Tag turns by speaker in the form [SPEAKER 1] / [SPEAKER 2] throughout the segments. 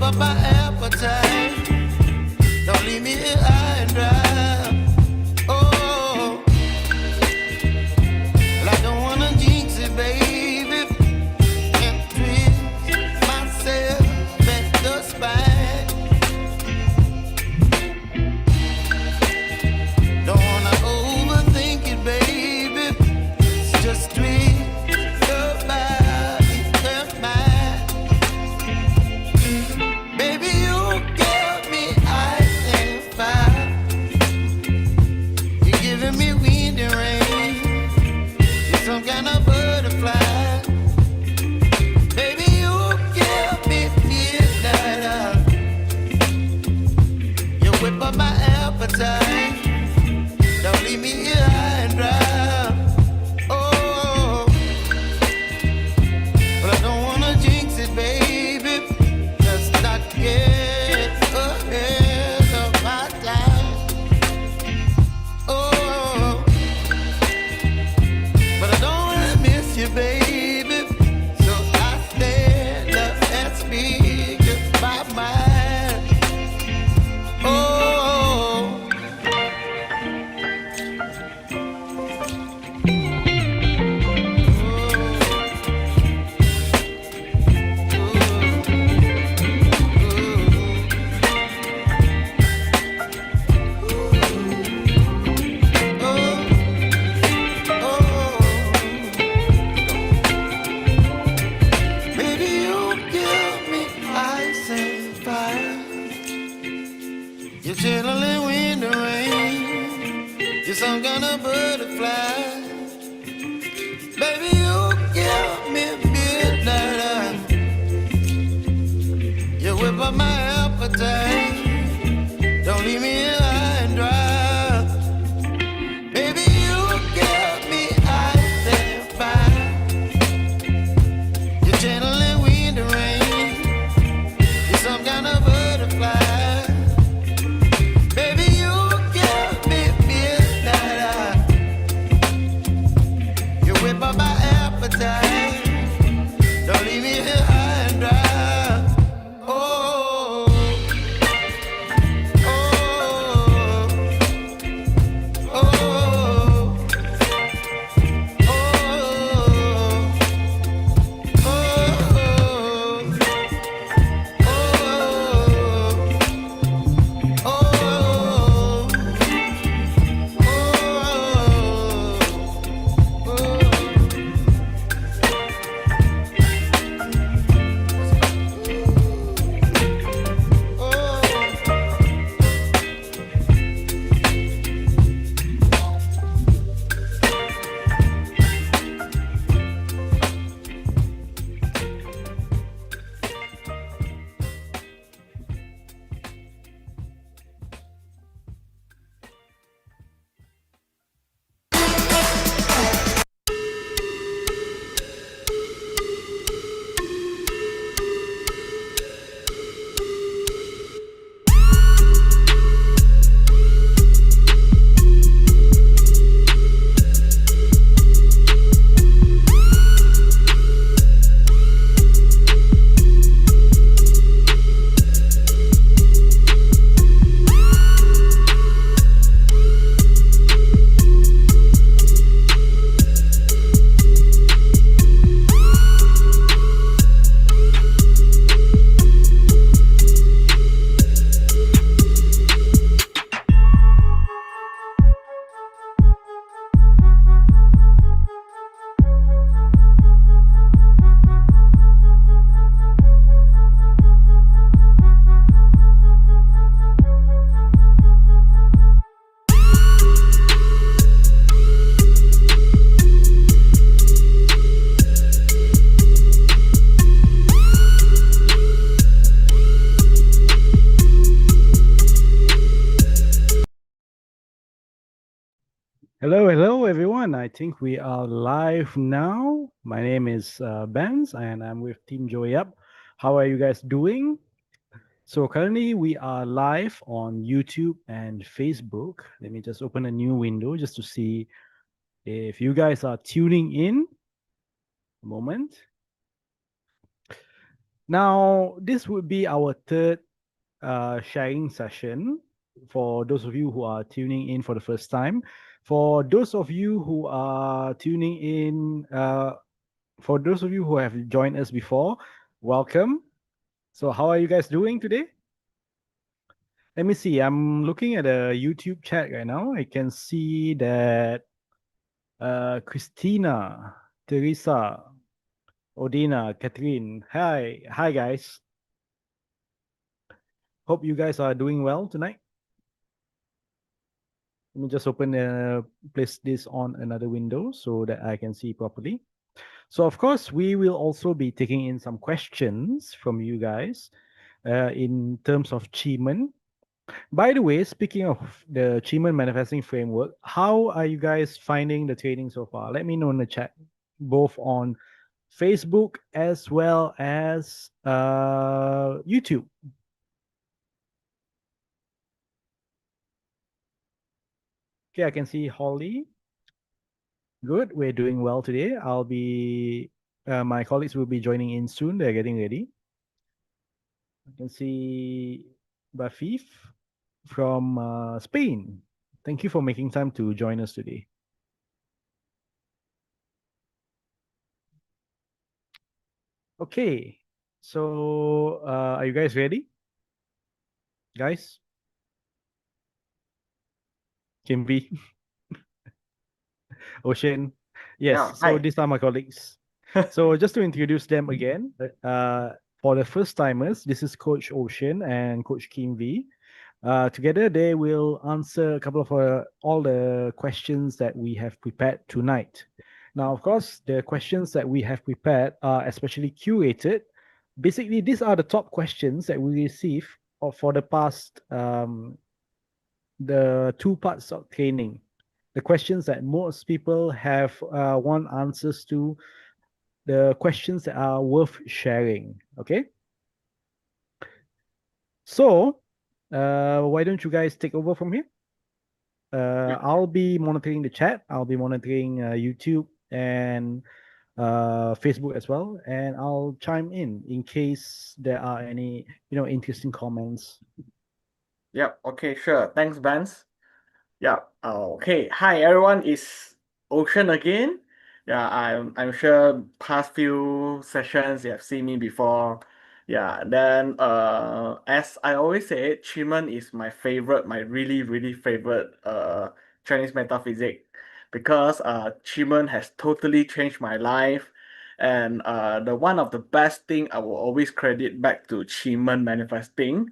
[SPEAKER 1] up my appetite. Don't leave me here high and dry. Oh, well, I don't wanna jinx it, baby, and twist myself at the spine. Don't wanna overthink it, baby. It's just twist your body and mine. Baby, you give me ice and fire. You're giving me wind and rain. You're some kind of butterfly. Baby, you give me midnight. You whip up my appetite. Don't leave me here high and dry. Oh, but I don't wanna jinx it, baby. Let's not get ahead of my time. Oh, but I don't wanna miss you, baby. So I stand up and speak my mind. Oh. Baby, you give me ice and fire. You're chilling wind and rain. You're some kind of butterfly. Baby, you give me midnight. You whip up my appetite. Don't leave me here high and dry. Baby, you give me ice and fire. You're channeling wind and rain. You're some kind of butterfly. Baby, you give me midnight. You whip up my appetite. Don't leave me here high and dry. Oh, oh, oh, oh,
[SPEAKER 2] Hello, everyone. I think we are live now. My name is Benz, and I'm with Team Joey Yap. How are you guys doing? So currently we are live on YouTube and Facebook. Let me just open a new window just to see if you guys are tuning in. A moment. Now, this would be our third sharing session for those of you who are tuning in for the first time. For those of you who are tuning in, for those of you who have joined us before, welcome. So, how are you guys doing today? Let me see. I'm looking at a YouTube chat right now. I can see that Christina, Teresa, Odina, Catherine. Hi guys. Hope you guys are doing well tonight. Let me just place this on another window so that I can see properly. So, of course, we will also be taking in some questions from you guys in terms of QiMen. By the way, speaking of the QiMen Manifesting Framework, how are you guys finding the training so far? Let me know in the chat, both on Facebook as well as YouTube. Okay, I can see Holly. Good, we're doing well today. My colleagues will be joining in soon. They're getting ready. I can see Bafif from Spain. Thank you for making time to join us today. Okay, so are you guys ready? Guys? Kimby, Ocean.
[SPEAKER 3] Yeah,
[SPEAKER 2] Yes, so
[SPEAKER 3] hi.
[SPEAKER 2] these are my colleagues. So just to introduce them again, for the first timers, this is Coach Ocean and Coach Kimby. Together, they will answer a couple of all the questions that we have prepared tonight. Now, of course, the questions that we have prepared are especially curated. Basically, these are the top questions that we receive for the past the two parts of training. The questions that most people have want answers to, the questions that are worth sharing. Okay, so why don't you guys take over from here?
[SPEAKER 3] Yeah,
[SPEAKER 2] I'll be monitoring the chat. I'll be monitoring YouTube and Facebook as well, and I'll chime in case there are any interesting comments.
[SPEAKER 3] yeah, okay, sure. Thanks, Vance. Yeah, okay. Hi, everyone. It's Ocean again. Yeah, I'm sure past few sessions you have seen me before. Yeah, then as I always say, QiMen is my favorite, my really, really favorite Chinese metaphysics because QiMen has totally changed my life. And the one of the best thing I will always credit back to QiMen manifesting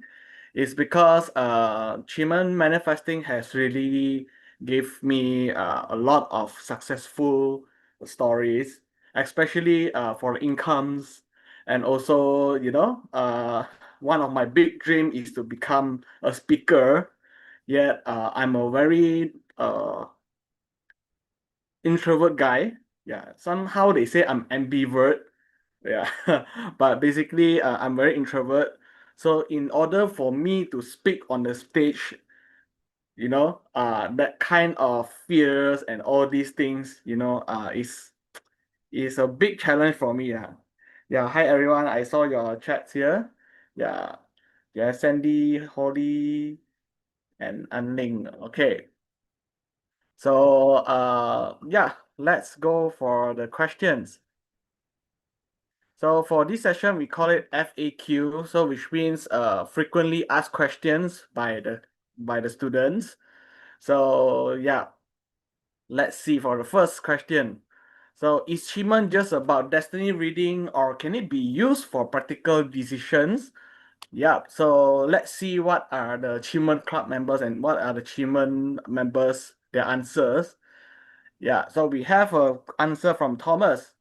[SPEAKER 3] is because QiMen manifesting has really gave me a lot of successful stories, especially for incomes, and also one of my big dream is to become a speaker. Yet I'm a very introvert guy. Yeah, somehow they say I'm ambivert. Yeah, but basically I'm very introvert. So in order for me to speak on the stage, that kind of fears and all these things, is a big challenge for me. Yeah. Hi everyone. I saw your chats here. Yeah. Yeah, Sandy, Holly, and Anling. Okay. So yeah, let's go for the questions. So for this session, we call it FAQ, so which means frequently asked questions by the students. So yeah, let's see for the first question. So is QiMen just about destiny reading or can it be used for practical decisions? Yeah, so let's see what are the QiMen club members and what are the QiMen members, their answers. Yeah, so we have a answer from Thomas.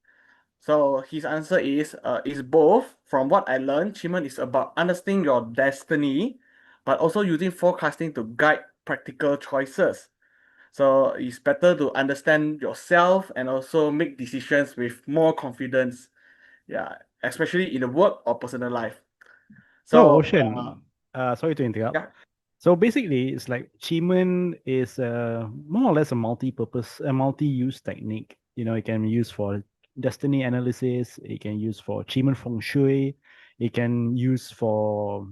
[SPEAKER 3] So his answer is both. From what I learned, QiMen is about understanding your destiny, but also using forecasting to guide practical choices. So it's better to understand yourself and also make decisions with more confidence. Yeah, especially in the work or personal life.
[SPEAKER 2] Oh,
[SPEAKER 3] So
[SPEAKER 2] Ocean. Sorry to interrupt.
[SPEAKER 3] yeah,
[SPEAKER 2] So basically, it's like QiMen is more or less a multi-purpose, a multi-use technique. You know, it can be used for destiny analysis. It can use for QiMen Feng Shui. it can use for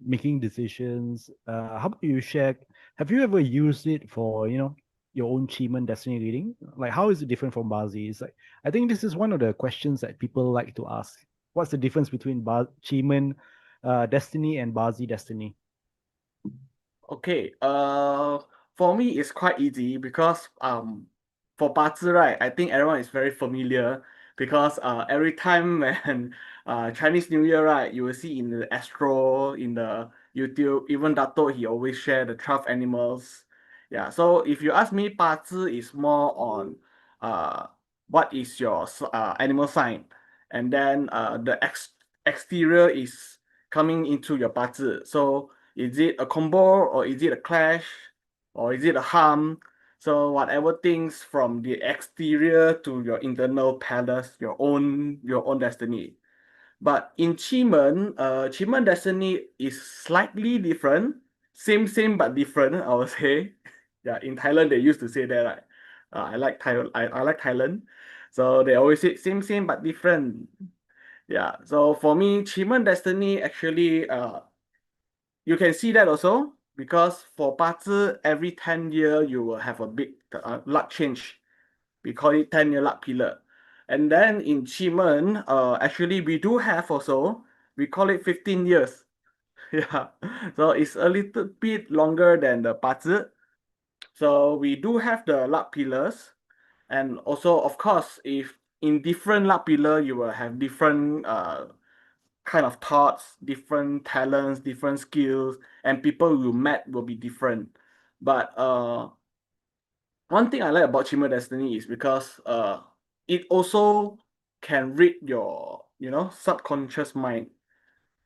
[SPEAKER 2] making decisions. How about you share? Have you ever used it for your own QiMen destiny reading? Like, how is it different from Bazi? It's like I think this is one of the questions that people like to ask. What's the difference between QiMen destiny and Bazi destiny?
[SPEAKER 3] Okay, for me it's quite easy because for 八字 right, I think everyone is very familiar because every time when Chinese New Year right, you will see in the Astro, in the YouTube, even Dato he always share the 12 animals. Yeah, so if you ask me, 八字 is more on uh what is your animal sign, and then the exterior is coming into your 八字. So is it a combo or is it a clash or is it a harm? So whatever things from the exterior to your internal palace, your own destiny. But in QiMen destiny is slightly different. Same but different, I would say. Yeah, in Thailand they used to say that right. I like Thailand. So they always say same but different. Yeah. So for me, QiMen destiny actually you can see that also because for 八字 every 10 year you will have a big luck change. We call it 10-year luck pillar. And then in QiMen, actually we do have also, we call it 15 years. Yeah. So it's a little bit longer than the 八字. So we do have the luck pillars. And also, of course, if in different luck pillar, you will have different kind of thoughts, different talents, different skills, and people you met will be different. But one thing I like about QiMen Destiny is because it also can read your subconscious mind.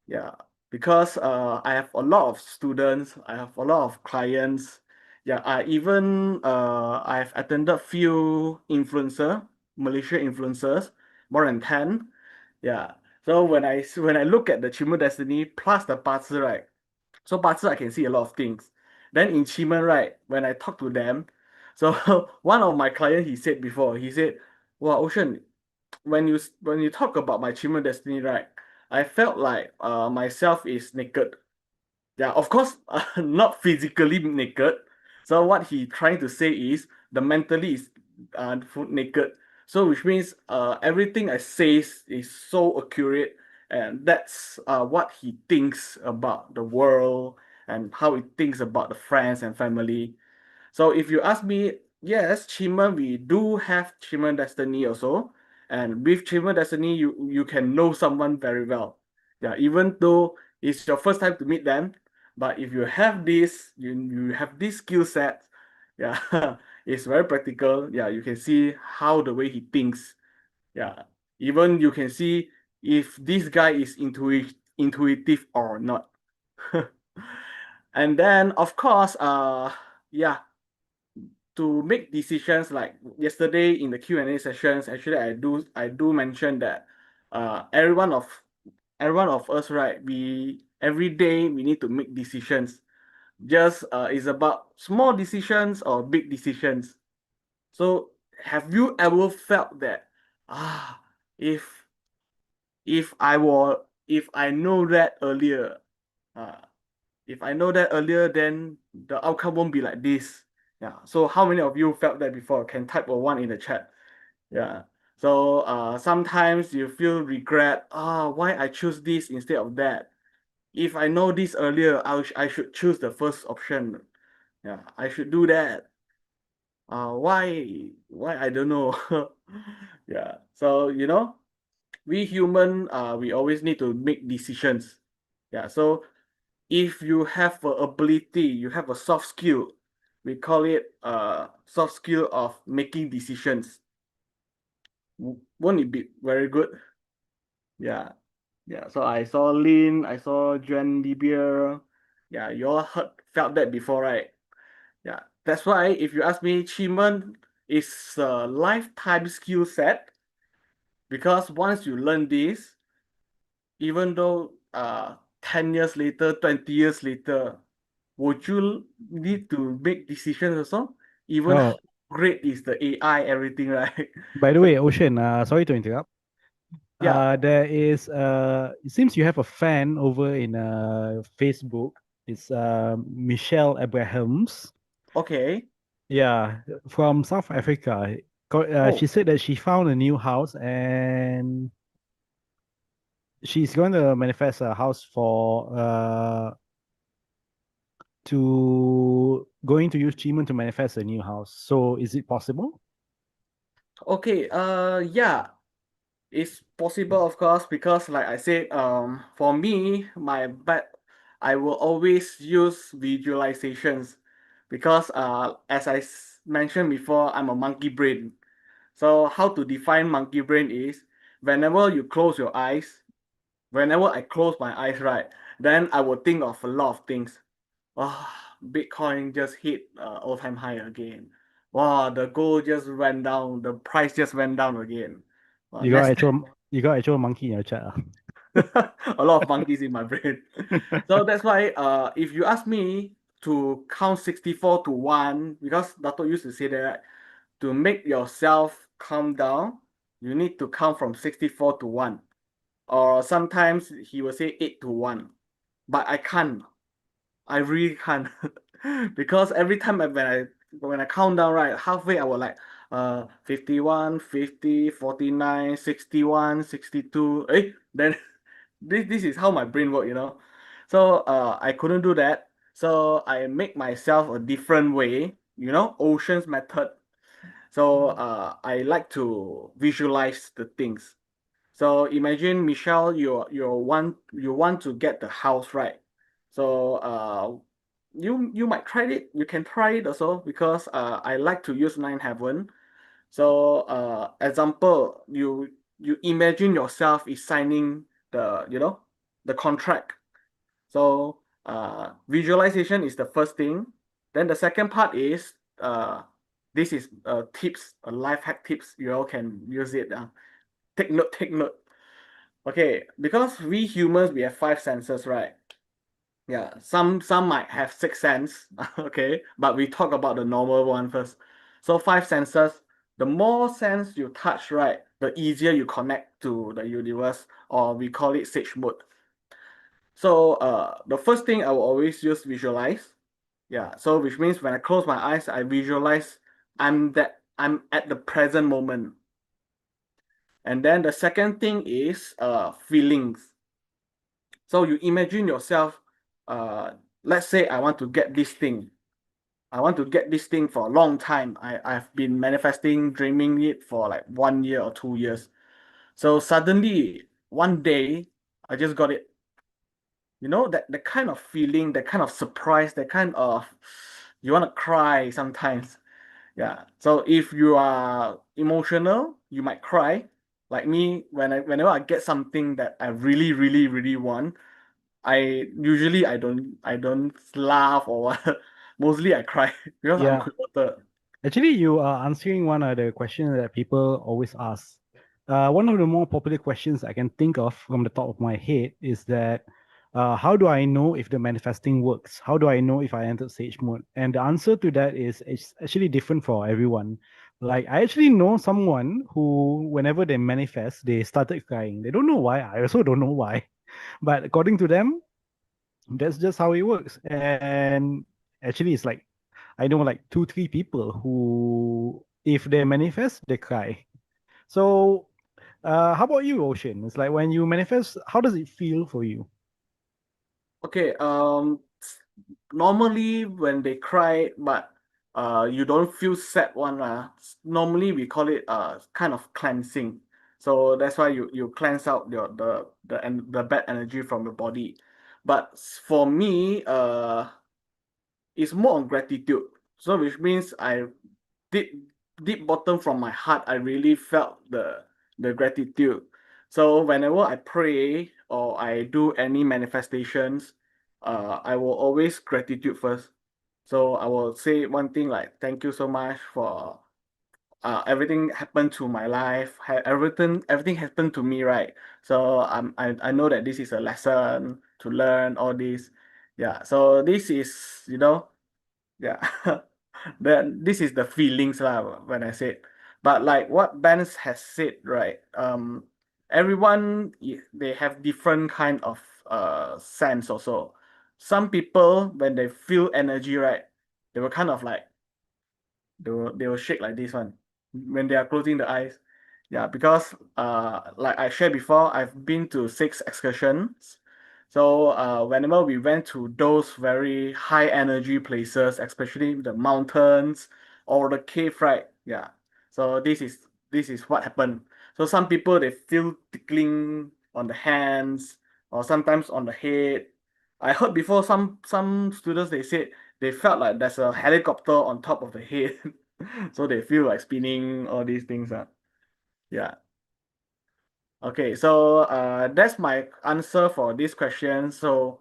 [SPEAKER 3] Yeah, because I have a lot of students, I have a lot of clients. Yeah, I've attended few Malaysia influencers, more than 10. Yeah. So when I look at the QiMen Destiny plus the 八字 right, so 八字 I can see a lot of things. Then in QiMen right, when I talk to them, so one of my client he said before, he said, "Wow, Ocean, when you talk about my QiMen Destiny right, I felt like myself is naked." Yeah, of course, not physically naked. So what he trying to say is the mentally is naked. So which means everything I say is so accurate, and that's what he thinks about the world and how he thinks about the friends and family. So if you ask me, yes, QiMen, we do have QiMen Destiny also. And with QiMen Destiny, you can know someone very well. Yeah, even though it's your first time to meet them, but if you have you have this skill set, yeah, it's very practical. Yeah, you can see how the way he thinks. Yeah, even you can see if this guy is intuitive or not. And then of course, yeah, to make decisions like yesterday in the Q&A sessions, actually I do mention that every one of us, right, we every day we need to make decisions. Just it's about small decisions or big decisions. So have you ever felt that ah if if I know that earlier, uh, if I know that earlier, then the outcome won't be like this. Yeah. So how many of you felt that before? Can type a one in the chat. Yeah. So sometimes you feel regret. Why I choose this instead of that? If I know this earlier, I should choose the first option. Yeah, I should do that. Why I don't know. Yeah. So we human we always need to make decisions. Yeah. So if you have a ability, you have a soft skill, we call it soft skill of making decisions. Won't it be very good? Yeah. Yeah. So I saw Lin, I saw Jen Libier. Yeah, you all felt that before, right? Yeah. That's why if you ask me, QiMen is a lifetime skill set because once you learn this, even though 10 years later, 20 years later, would you need to make decisions also? Even how
[SPEAKER 2] Oh,
[SPEAKER 3] great is the AI, everything, right?
[SPEAKER 2] by the
[SPEAKER 3] So,
[SPEAKER 2] way, Ocean, sorry to interrupt.
[SPEAKER 3] Yeah.
[SPEAKER 2] There is it seems you have a fan over in Facebook. It's Michelle Abrahams.
[SPEAKER 3] Okay.
[SPEAKER 2] Yeah, from South Africa. She
[SPEAKER 3] Oh,
[SPEAKER 2] said that she found a new house and she's going to manifest a house for to going to use QiMen to manifest a new house. So is it possible?
[SPEAKER 3] okay. Yeah. It's possible, of course, because like I said, for me, I will always use visualizations because as mentioned before, I'm a monkey brain. So how to define monkey brain is whenever you close your eyes, whenever I close my eyes, right, then I will think of a lot of things. Oh, Bitcoin just hit all-time high again. Wow, the gold just went down, the price just went down again. Wow,
[SPEAKER 2] You got actual monkey in your chat.
[SPEAKER 3] a lot of monkeys in my brain. So that's why if you ask me to count 64 to 1, because Dato used to say that right, to make yourself calm down, you need to count from 64 to 1. Or sometimes he will say 8 to 1. But I can't. I really can't. Because every time when I count down, right, halfway I will like 51, 50, 49, 61, 62. Then this is how my brain work, you know. So I couldn't do that. So I make myself a different way, you know, oceans method. So I like to visualize the things. So imagine Michelle, you want to get the house, right. So you might try it. You can try it also because I like to use nine heaven. So example, you imagine yourself is signing the contract. So visualization is the first thing. Then the second part is this is tips, life hack tips. You all can use it. Take note, take note. Okay, because we humans we have five senses, right? Yeah, some might have six sense, okay, but we talk about the normal one first. So five senses, the more sense you touch, right, the easier you connect to the universe, or we call it sage mode. So the first thing I will always use visualize. Yeah, so which means when I close my eyes, I visualize I'm at the present moment. And then the second thing is feelings. So you imagine yourself, let's say I want to get this thing. I want to get this thing for a long time. I've been manifesting, dreaming it for like 1 year or 2 years. So suddenly, one day, I just got it. You know, that the kind of feeling, that kind of surprise, that kind of you want to cry sometimes. Yeah. So if you are emotional, you might cry. Like me, whenever I get something that I really, really, really want, I don't laugh or what. Mostly I cry because I'm
[SPEAKER 2] Yeah.
[SPEAKER 3] quick water.
[SPEAKER 2] Actually, you are answering one of the questions that people always ask. One of the more popular questions I can think of from the top of my head is that how do I know if the manifesting works? How do I know if I entered sage mode? And the answer to that is it's actually different for everyone. Like I actually know someone who, whenever they manifest, they started crying. They don't know why. I also don't know why. But according to them, that's just how it works. And actually, it's like I know like two, three people who, if they manifest, they cry. So, how about you, Ocean? It's like when you manifest, how does it feel for you?
[SPEAKER 3] Okay, normally when they cry, but you don't feel sad one, normally we call it kind of cleansing. So that's why you cleanse out the bad energy from your body. But for me, it's more on gratitude. So which means I deep deep bottom from my heart, I really felt the gratitude. So whenever I pray or I do any manifestations, I will always gratitude first. So I will say one thing like thank you so much for everything happened to my life. Everything happened to me, right? So I know that this is a lesson to learn all this. Yeah. So this is yeah. Then this is the feelings lah when I said. But like what Ben has said, right? everyone they have different kind of sense also. Some people when they feel energy, right, they will kind of like they will shake like this one when they are closing the eyes. Yeah, because like I shared before, I've been to 6 excursions. So whenever we went to those very high energy places, especially the mountains or the cave, right? Yeah. So this is what happened. So some people they feel tickling on the hands or sometimes on the head. I heard before some students they said they felt like there's a helicopter on top of the head. So they feel like spinning all these things. Yeah. Okay, so that's my answer for this question. So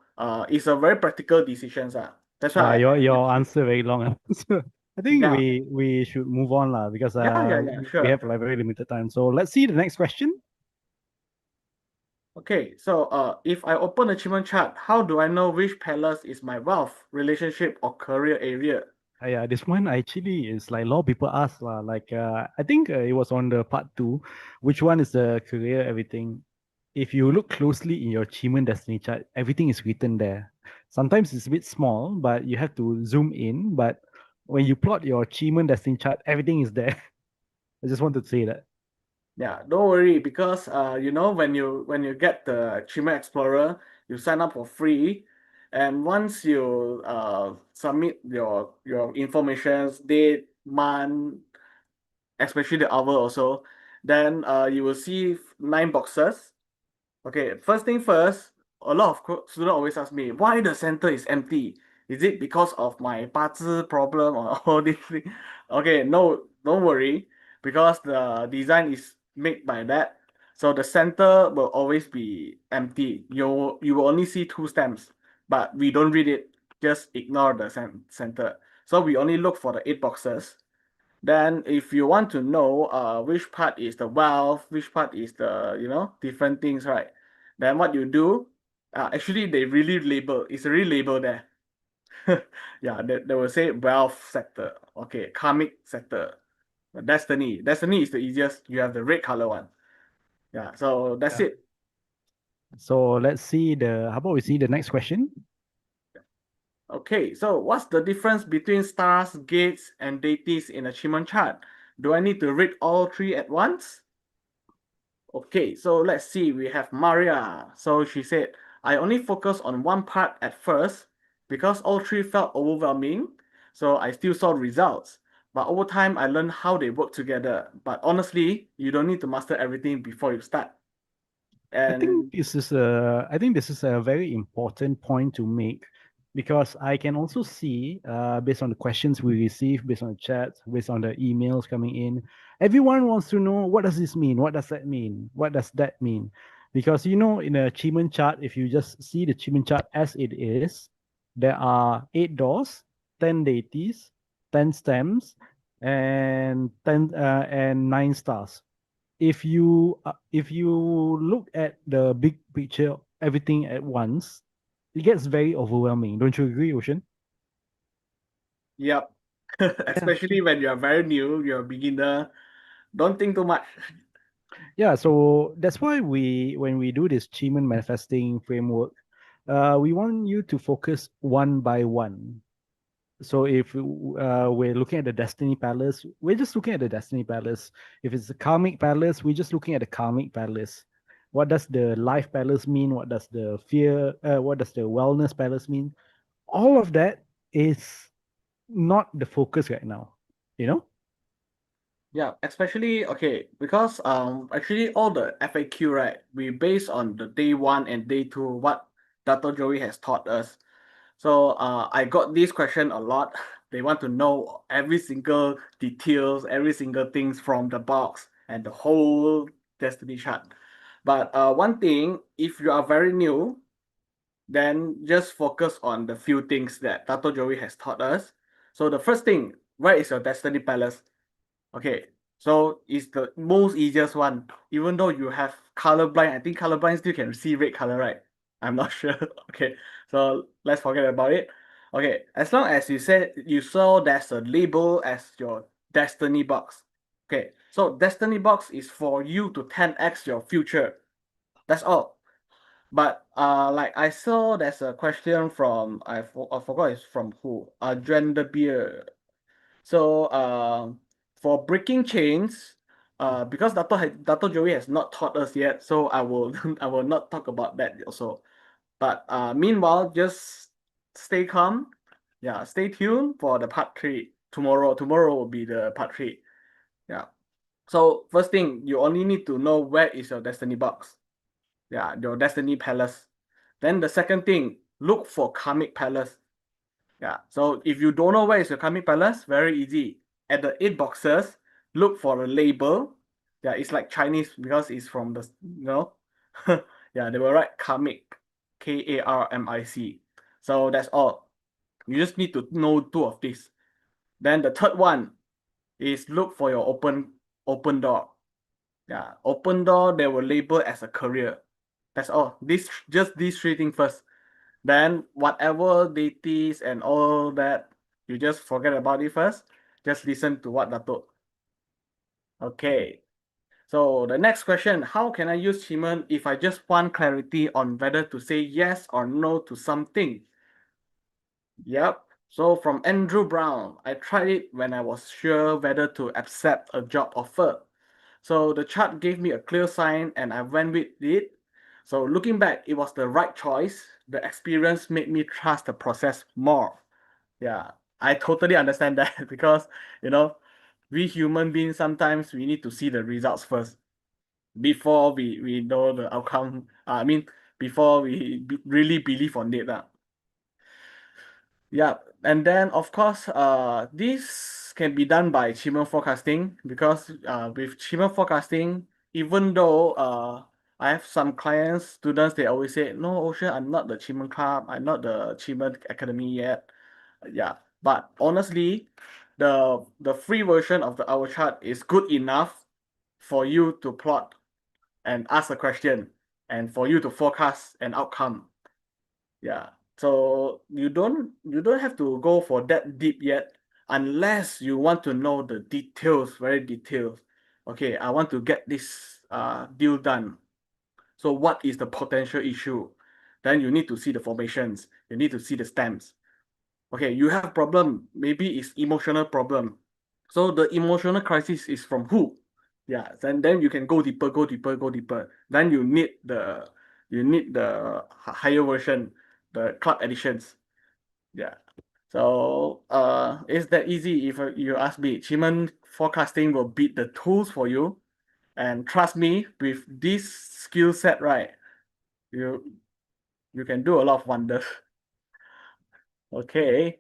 [SPEAKER 3] it's a very practical decisions. That's
[SPEAKER 2] Yeah,
[SPEAKER 3] why
[SPEAKER 2] your answer very long. So I think
[SPEAKER 3] yeah,
[SPEAKER 2] we should move on lah because
[SPEAKER 3] yeah,
[SPEAKER 2] we
[SPEAKER 3] sure.
[SPEAKER 2] have like very limited time. So let's see the next question.
[SPEAKER 3] Okay, so if I open a achievement chart, how do I know which palace is my wealth, relationship, or career area?
[SPEAKER 2] Yeah, this one actually is like a lot of people ask lah. Like I think it was on the part 2, which one is the career everything. If you look closely in your QiMen destiny chart, everything is written there. Sometimes it's a bit small, but you have to zoom in. But when you plot your QiMen destiny chart, everything is there. I just want to say that.
[SPEAKER 3] Yeah, don't worry because when you get the QiMen Explorer, you sign up for free, and once you submit your informations, date, month, especially the hour also, then you will see 9 boxes. Okay, first thing first, a lot of students always ask me why the center is empty. Is it because of my 八字 problem or all these things? Okay, no, don't worry, because the design is made by that. So the center will always be empty. You will only see 2 stems, but we don't read it. Just ignore the center. So we only look for the 8 boxes. Then if you want to know which part is the wealth, which part is the different things, right? Then what you do, actually they really label, it's really labeled there. Yeah, they will say wealth sector, okay, karmic sector, destiny. Destiny is the easiest. You have the red color one. Yeah, so that's
[SPEAKER 2] Yeah.
[SPEAKER 3] it.
[SPEAKER 2] So let's see how about we see the next question?
[SPEAKER 3] Okay, so what's the difference between stars, gates, and deities in a achievement chart? Do I need to read all 3 at once? Okay, so let's see. We have Maria. So she said, I only focused on one part at first because all 3 felt overwhelming. So I still saw results. But over time, I learned how they work together. But honestly, you don't need to master everything before you start. And
[SPEAKER 2] I think this is a very important point to make because I can also see, based on the questions we receive, based on the chats, based on the emails coming in, everyone wants to know what does this mean? What does that mean? What does that mean? Because in a achievement chart, if you just see the achievement chart as it is, there are 8 doors, 10 deities, 10 stems, and 9 stars. If you look at the big picture, everything at once, it gets very overwhelming. Don't you agree, Ocean?
[SPEAKER 3] yep,
[SPEAKER 2] Yeah.
[SPEAKER 3] especially when you're very new, you're a beginner, don't think too much.
[SPEAKER 2] Yeah, so that's why when we do this QiMen manifesting framework, we want you to focus one by one. So if we're looking at the Destiny Palace, we're just looking at the Destiny Palace. If it's a Karmic Palace, we're just looking at the Karmic Palace. What does the Life Palace mean? What does the what does the Wellness Palace mean? All of that is not the focus right now, you know?
[SPEAKER 3] Yeah, especially okay, because actually all the FAQ, right, we based on the day 1 and day 2 what Dr. Joey has taught us. So I got this question a lot. They want to know every single details, every single things from the box and the whole destiny chart. But one thing, if you are very new, then just focus on the few things that Dr. Joey has taught us. So the first thing, where is your destiny palace? Okay, so it's the most easiest one. Even though you have colorblind, I think colorblind still can see red color, right? I'm not sure. Okay, so let's forget about it. Okay, as long as you said you saw there's a label as your destiny box. Okay, so destiny box is for you to 10x your future. That's all. But like I saw there's a question from I forgot it's from who? Gender Beer. So for breaking chains, because Dr. Joey has not taught us yet, so I will I will not talk about that also. But meanwhile, just stay calm. Yeah, stay tuned for the part 3 tomorrow. Tomorrow will be the part 3. Yeah. So first thing, you only need to know where is your destiny box. Yeah, your destiny palace. Then the second thing, look for karmic palace. Yeah, so if you don't know where is your karmic palace, very easy. At the 8 boxes, look for a label. Yeah, it's like Chinese because it's from the, yeah, they will write karmic, Karmic. So that's all. You just need to know 2 of these. Then the third one is look for your open door. Yeah, open door they will label as a career. That's all. Just these 3 things first. Then whatever deities and all that, you just forget about it first. Just listen to what Dato. Okay. So the next question, how can I use QiMen if I just want clarity on whether to say yes or no to something? Yep. So from Andrew Brown, I tried it when I was sure whether to accept a job offer. So the chart gave me a clear sign and I went with it. So looking back, it was the right choice. The experience made me trust the process more. Yeah, I totally understand that because, we human beings, sometimes we need to see the results first before we know the outcome. I mean, before we really believe on it. Yeah, and then of course, this can be done by QiMen forecasting because with QiMen forecasting, even though I have some clients, students, they always say, no, Ocean, I'm not the QiMen Club, I'm not the QiMen Academy yet. Yeah, but honestly, the free version of the hour chart is good enough for you to plot and ask a question and for you to forecast an outcome. Yeah. So you don't have to go for that deep yet unless you want to know the details, very detailed. Okay, I want to get this deal done. So what is the potential issue? Then you need to see the formations. You need to see the stems. Okay, you have problem. Maybe it's emotional problem. So the emotional crisis is from who? Yeah, then you can go deeper, go deeper, go deeper. Then you need the higher version, the club editions. Yeah. So it's that easy if you ask me. QiMen forecasting will beat the tools for you. And trust me, with this skill set, right, you you can do a lot of wonders. Okay.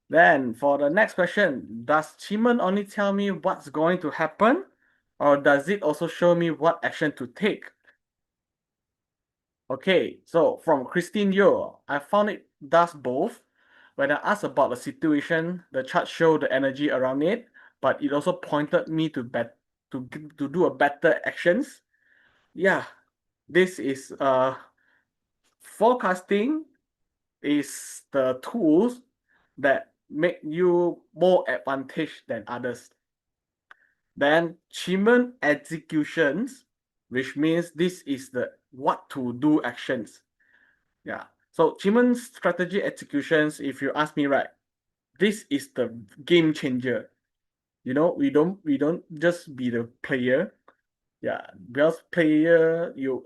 [SPEAKER 3] Then for the next question, does QiMen only tell me what's going to happen, or does it also show me what action to take? Okay, so from Christine Yeo, I found it does both. When I asked about the situation, the chart showed the energy around it, but it also pointed me to do a better actions. Yeah, this is forecasting is the tools that make you more advantage than others. Then QiMen executions, which means this is the what to do actions. Yeah. So QiMen strategy executions, if you ask me, right, this is the game changer. We don't just be the player. Yeah, because player you're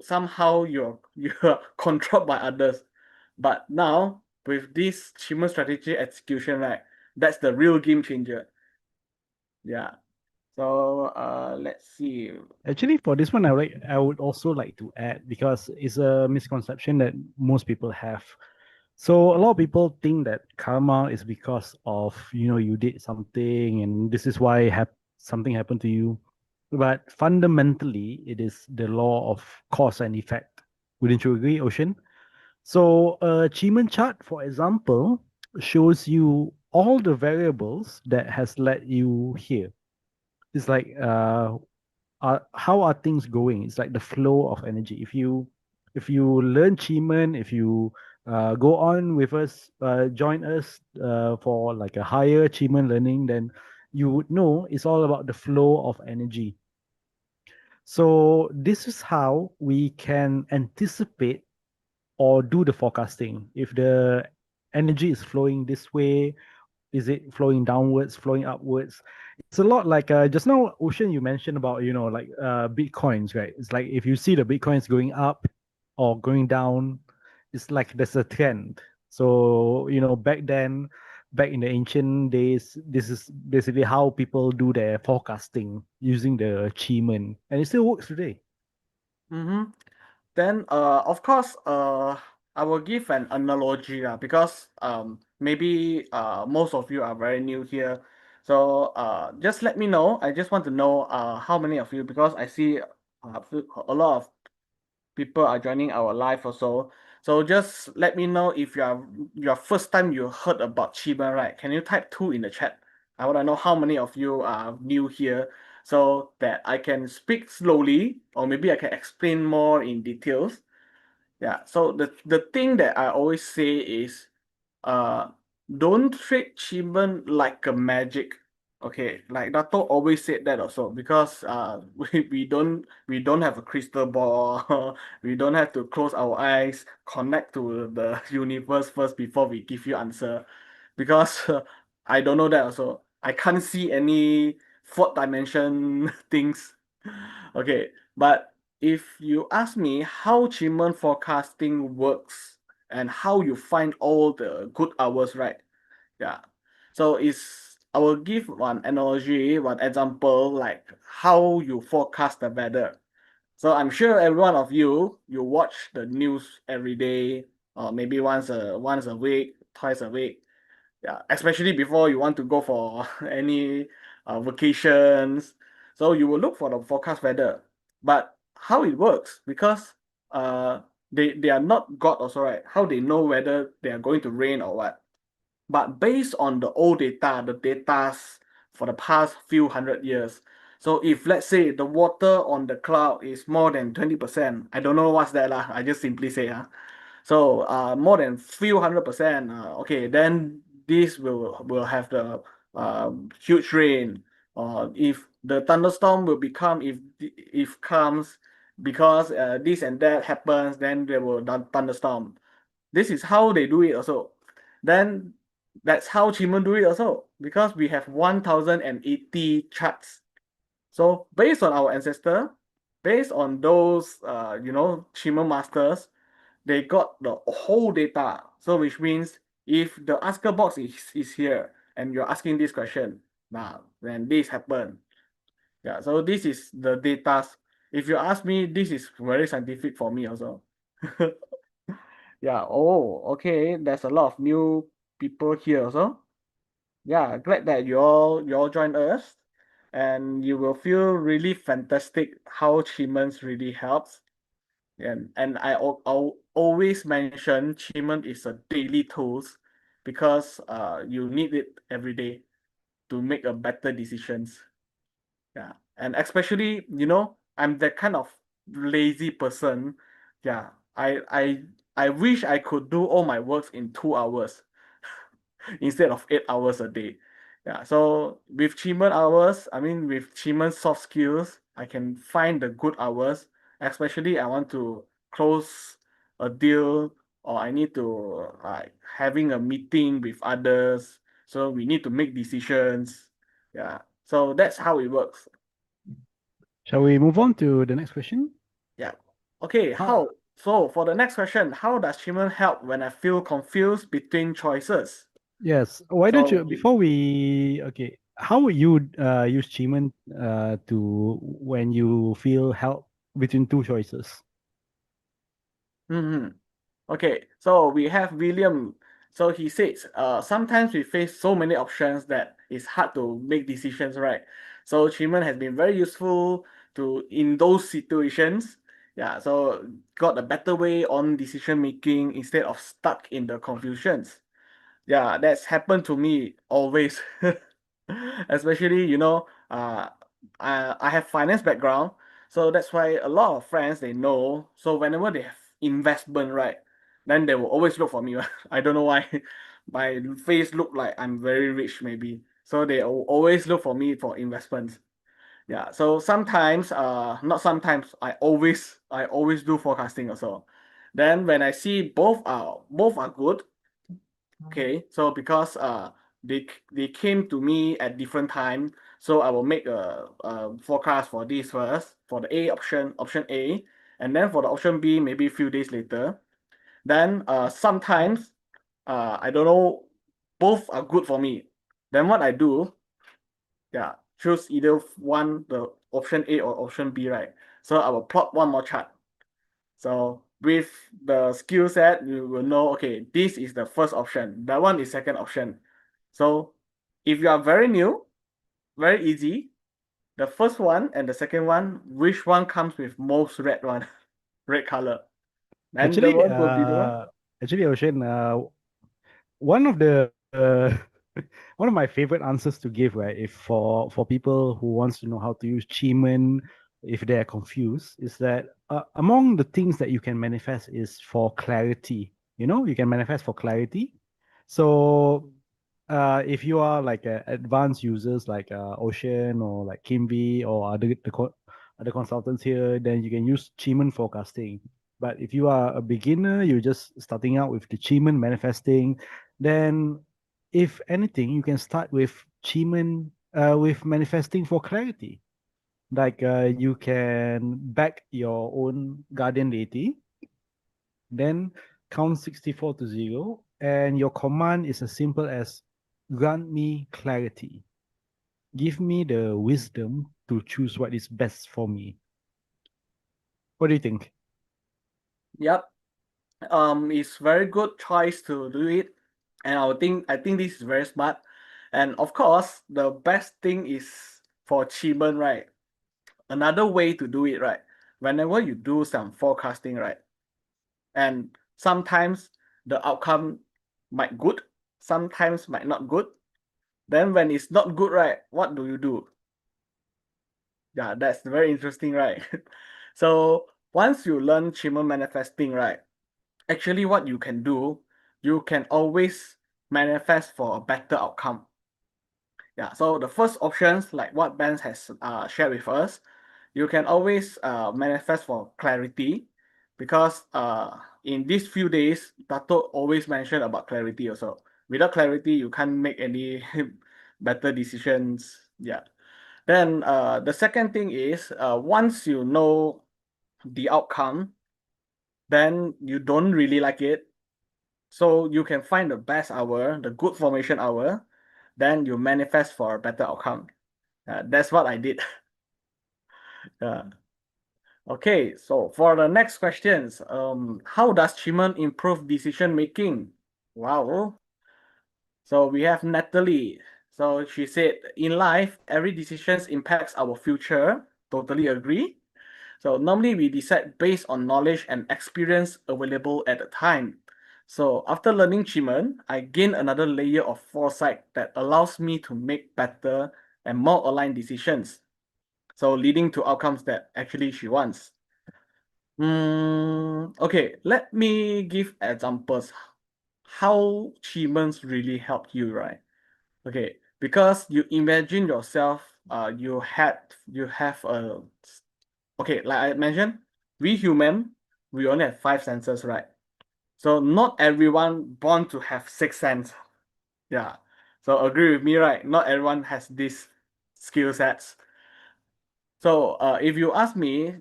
[SPEAKER 3] controlled by others. But now with this QiMen strategy execution, right, that's the real game changer. Yeah. So let's see.
[SPEAKER 2] Actually, for this one, I would also like to add because it's a misconception that most people have. So a lot of people think that karma is because of you did something and this is why something happened to you, but fundamentally it is the law of cause and effect. Wouldn't you agree, Ocean? So a achievement chart, for example, shows you all the variables that has led you here. It's like how are things going? It's like the flow of energy. If you learn Chiman, if you go on with us, join us for like a higher Chiman learning, then you would know it's all about the flow of energy. So this is how we can anticipate or do the forecasting. If the energy is flowing this way, is it flowing downwards, flowing upwards? It's a lot like just now, Ocean, you mentioned about, like Bitcoins, right? It's like if you see the Bitcoins going up or going down, it's like there's a trend. So, back in the ancient days, this is basically how people do their forecasting using the QiMen, and it still works today.
[SPEAKER 3] Mm-hmm. Then, of course, I will give an analogy because maybe most of you are very new here. So just let me know. I just want to know how many of you, because I see a lot of people are joining our live also. So just let me know if you are your first time you heard about QiMen, right? Can you type 2 in the chat? I want to know how many of you are new here so that I can speak slowly, or maybe I can explain more in details. Yeah, so the thing that I always say is uh don't treat achievement like a magic. Okay, like Dato always said that also, because we don't have a crystal ball. We don't have to close our eyes, connect to the universe first before we give you answer, because I don't know that also. I can't see any fourth dimension things. Okay, but if you ask me how achievement forecasting works and how you find all the good hours, right? Yeah. So I will give one analogy, one example, like how you forecast the weather. So I'm sure every one of you watch the news every day, or maybe once a week, twice a week. Yeah, especially before you want to go for any vacations. So you will look for the forecast weather. But how it works, because uh they are not God also, right? How they know whether they are going to rain or what? But based on the old data, the datas for the past few hundred years. So if let's say the water on the cloud is more than 20%, I don't know what's that lah. I just simply say so more than few 100%. Okay, then this will have the huge rain. Or if the thunderstorm will become, if comes, because this and that happens, then there will thunderstorm. This is how they do it also. Then that's how QiMen do it also, because we have 1080 charts. So based on our ancestor, based on those QiMen masters, they got the whole data. So which means if the asker box is here and you're asking this question, now then this happened. Yeah, so this is the data. If you ask me, this is very scientific for me also. Yeah, oh, okay. There's a lot of new people here also. Yeah, glad that you all joined us, and you will feel really fantastic how achievements really helps. And I'll always mention achievement is a daily tools, because you need it every day to make a better decisions. Yeah, and especially I'm that kind of lazy person. Yeah, I wish I could do all my works in 2 hours instead of 8 hours a day. Yeah, so with achievement hours, I mean with achievement soft skills, I can find the good hours. Especially I want to close a deal, or I need to like having a meeting with others. So we need to make decisions. Yeah, so that's how it works.
[SPEAKER 2] Shall we move on to the next question?
[SPEAKER 3] Yeah. Okay,
[SPEAKER 2] How?
[SPEAKER 3] so for the next question, how does achievement help when I feel confused between choices?
[SPEAKER 2] Yes. Why don't you,
[SPEAKER 3] So
[SPEAKER 2] before we, okay, how would you use Chiman to when you feel help between two choices?
[SPEAKER 3] mhm. Okay, so we have William. So he says, sometimes we face so many options that it's hard to make decisions, right? So achievement has been very useful to in those situations. Yeah, so got a better way on decision making instead of stuck in the confusions. Yeah, that's happened to me always. Especially, I have finance background, so that's why a lot of friends they know. So whenever they have investment, right, then they will always look for me. I don't know why. My face look like I'm very rich, maybe. So they always look for me for investments. Yeah, so sometimes, not sometimes, I always do forecasting also. Then when I see both are good, okay, so because they came to me at different time, so I will make a forecast for this first, for the A option A, and then for the option B maybe a few days later. Then sometimes I don't know, both are good for me. Then what I do, yeah, choose either one, the option A or option B, right? So I will plot one more chart. So with the skill set, you will know, okay, this is the first option, that one is second option. So if you are very new, very easy, the first one and the second one, which one comes with most red one, red color? And the
[SPEAKER 2] Actually,
[SPEAKER 3] one will be the one.
[SPEAKER 2] Ocean, one of the one of my favorite answers to give, right, if for people who wants to know how to use QiMen, if they are confused, is that among the things that you can manifest is for clarity. You know, you can manifest for clarity. So, if you are like advanced users like Ocean or like Kimby or other consultants here, then you can use QiMen forecasting. But if you are a beginner, you're just starting out with the QiMen manifesting, then if anything, you can start with QiMen with manifesting for clarity. Like you can back your own guardian deity, then count 64 to 0, and your command is as simple as grant me clarity. Give me the wisdom to choose what is best for me. What do you think?
[SPEAKER 3] Yep. It's very good choice to do it, and I think this is very smart. And of course, the best thing is for achievement, right? Another way to do it, right? Whenever you do some forecasting, right, and sometimes the outcome might good, sometimes might not good. Then when it's not good, right, what do you do? Yeah, that's very interesting, right? So once you learn QiMen manifesting, right, actually what you can do, you can always manifest for a better outcome. Yeah, so the first options, like what Ben has shared with us, you can always manifest for clarity, because in these few days, Tato always mentioned about clarity also. Without clarity, you can't make any better decisions. Yeah. Then the second thing is, once you know the outcome, then you don't really like it, so you can find the best hour, the good formation hour, then you manifest for a better outcome. That's what I did. Yeah. Okay, so for the next questions, how does QiMen improve decision making? Wow. So we have Natalie. So she said, in life, every decision impacts our future. Totally agree. So normally we decide based on knowledge and experience available at the time. So after learning QiMen, I gain another layer of foresight that allows me to make better and more aligned decisions. So leading to outcomes that actually she wants. Okay, let me give examples how achievements really help you, right? Okay, because you imagine yourself, you have a, okay, like I mentioned, we human, we only have five senses, right? So not everyone born to have six sense. Yeah. So agree with me, right? Not everyone has these skill sets. So if you ask me,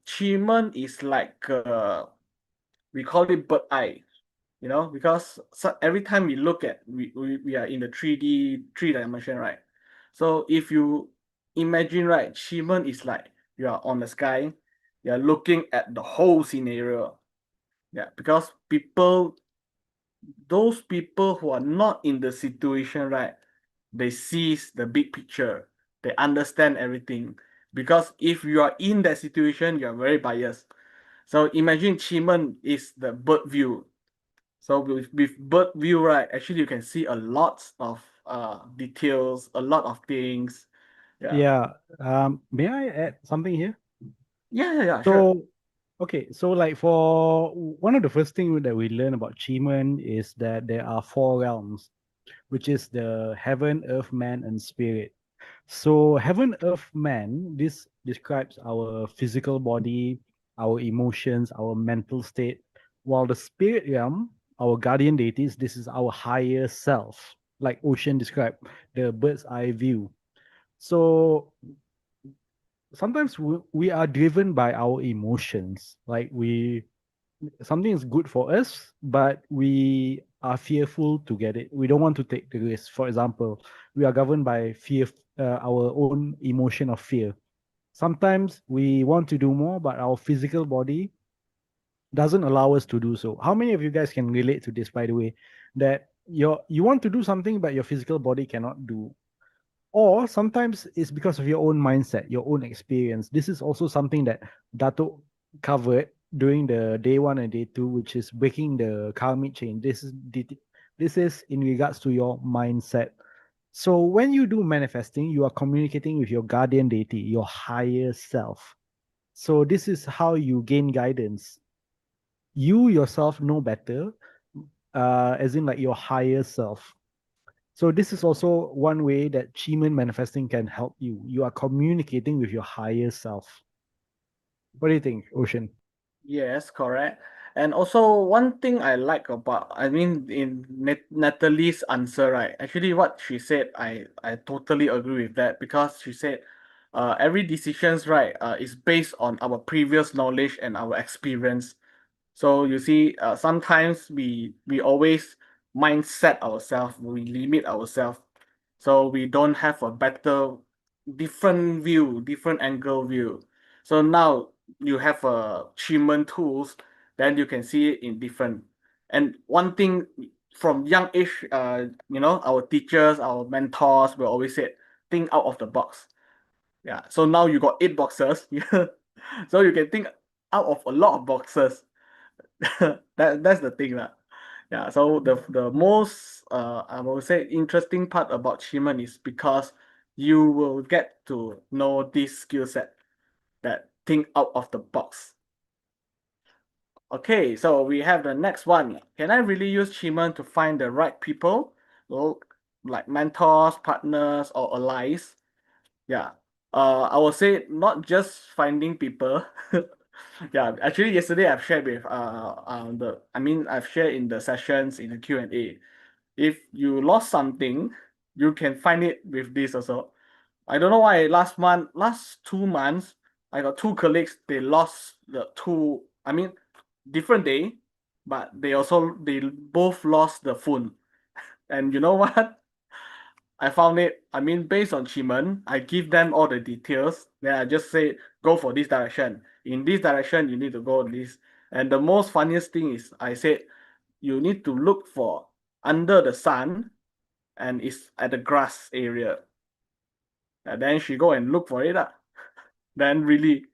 [SPEAKER 3] achievement is like we call it bird eye, because every time we look at, we are in the 3D, three dimension, right? So if you imagine, right, achievement is like you are on the sky, you are looking at the whole scenario. Yeah, because those people who are not in the situation, right, they sees the big picture, they understand everything. Because if you are in that situation, you are very biased. So imagine achievement is the bird view. So with bird view, right, actually you can see a lot of details, a lot of things. Yeah.
[SPEAKER 2] Yeah. May I add something here?
[SPEAKER 3] Yeah, sure.
[SPEAKER 2] So, okay, so like for one of the first thing that we learn about Chiman is that there are four realms, which is the heaven, earth, man, and spirit. So heaven, earth, man, this describes our physical body, our emotions, our mental state, while the spirit realm, our guardian deities, this is our higher self, like Ocean described, the bird's eye view. So sometimes we are driven by our emotions, like we something is good for us, but we are fearful to get it. We don't want to take the risk. For example, we are governed by fear, our own emotion of fear. Sometimes we want to do more, but our physical body doesn't allow us to do so. How many of you guys can relate to this, by the way, that you want to do something, but your physical body cannot do? Or sometimes it's because of your own mindset, your own experience. This is also something that Dato covered during the day one and day two, which is breaking the karmic chain. This is in regards to your mindset. So when you do manifesting, you are communicating with your guardian deity, your higher self. So this is how you gain guidance. You yourself know better, as in like your higher self. So this is also one way that QiMen manifesting can help you. You are communicating with your higher self. What do you think, Ocean?
[SPEAKER 3] Yes, correct. And also one thing I like about, I mean, in Natalie's answer, right? Actually, what she said, I totally agree with that because she said, every decisions, right, is based on our previous knowledge and our experience. So you see, sometimes we always mindset ourselves, we limit ourselves, so we don't have a better, different view, different angle view. So now you have achievement tools, then you can see it in different. And one thing from young age, our teachers, our mentors will always say, think out of the box. Yeah. So now you got 8 boxes. So you can think out of a lot of boxes. That's the thing lah. Yeah, so the most I would say interesting part about QiMen is because you will get to know this skill set that think out of the box. Okay, so we have the next one. Can I really use QiMen to find the right people? Well, like mentors, partners, or allies? Yeah. I would say not just finding people. Yeah, actually yesterday I've shared with I've shared in the sessions in the Q&A. If you lost something, you can find it with this also. I don't know why last 2 months, I got two colleagues, they lost different day, but they both lost the phone. And you know what? I found it. I mean, based on QiMen, I give them all the details. Then I just say, go for this direction. In this direction, you need to go this. And the most funniest thing is, I said, you need to look for under the sun, and it's at the grass area. And then she go and look for it. Then really,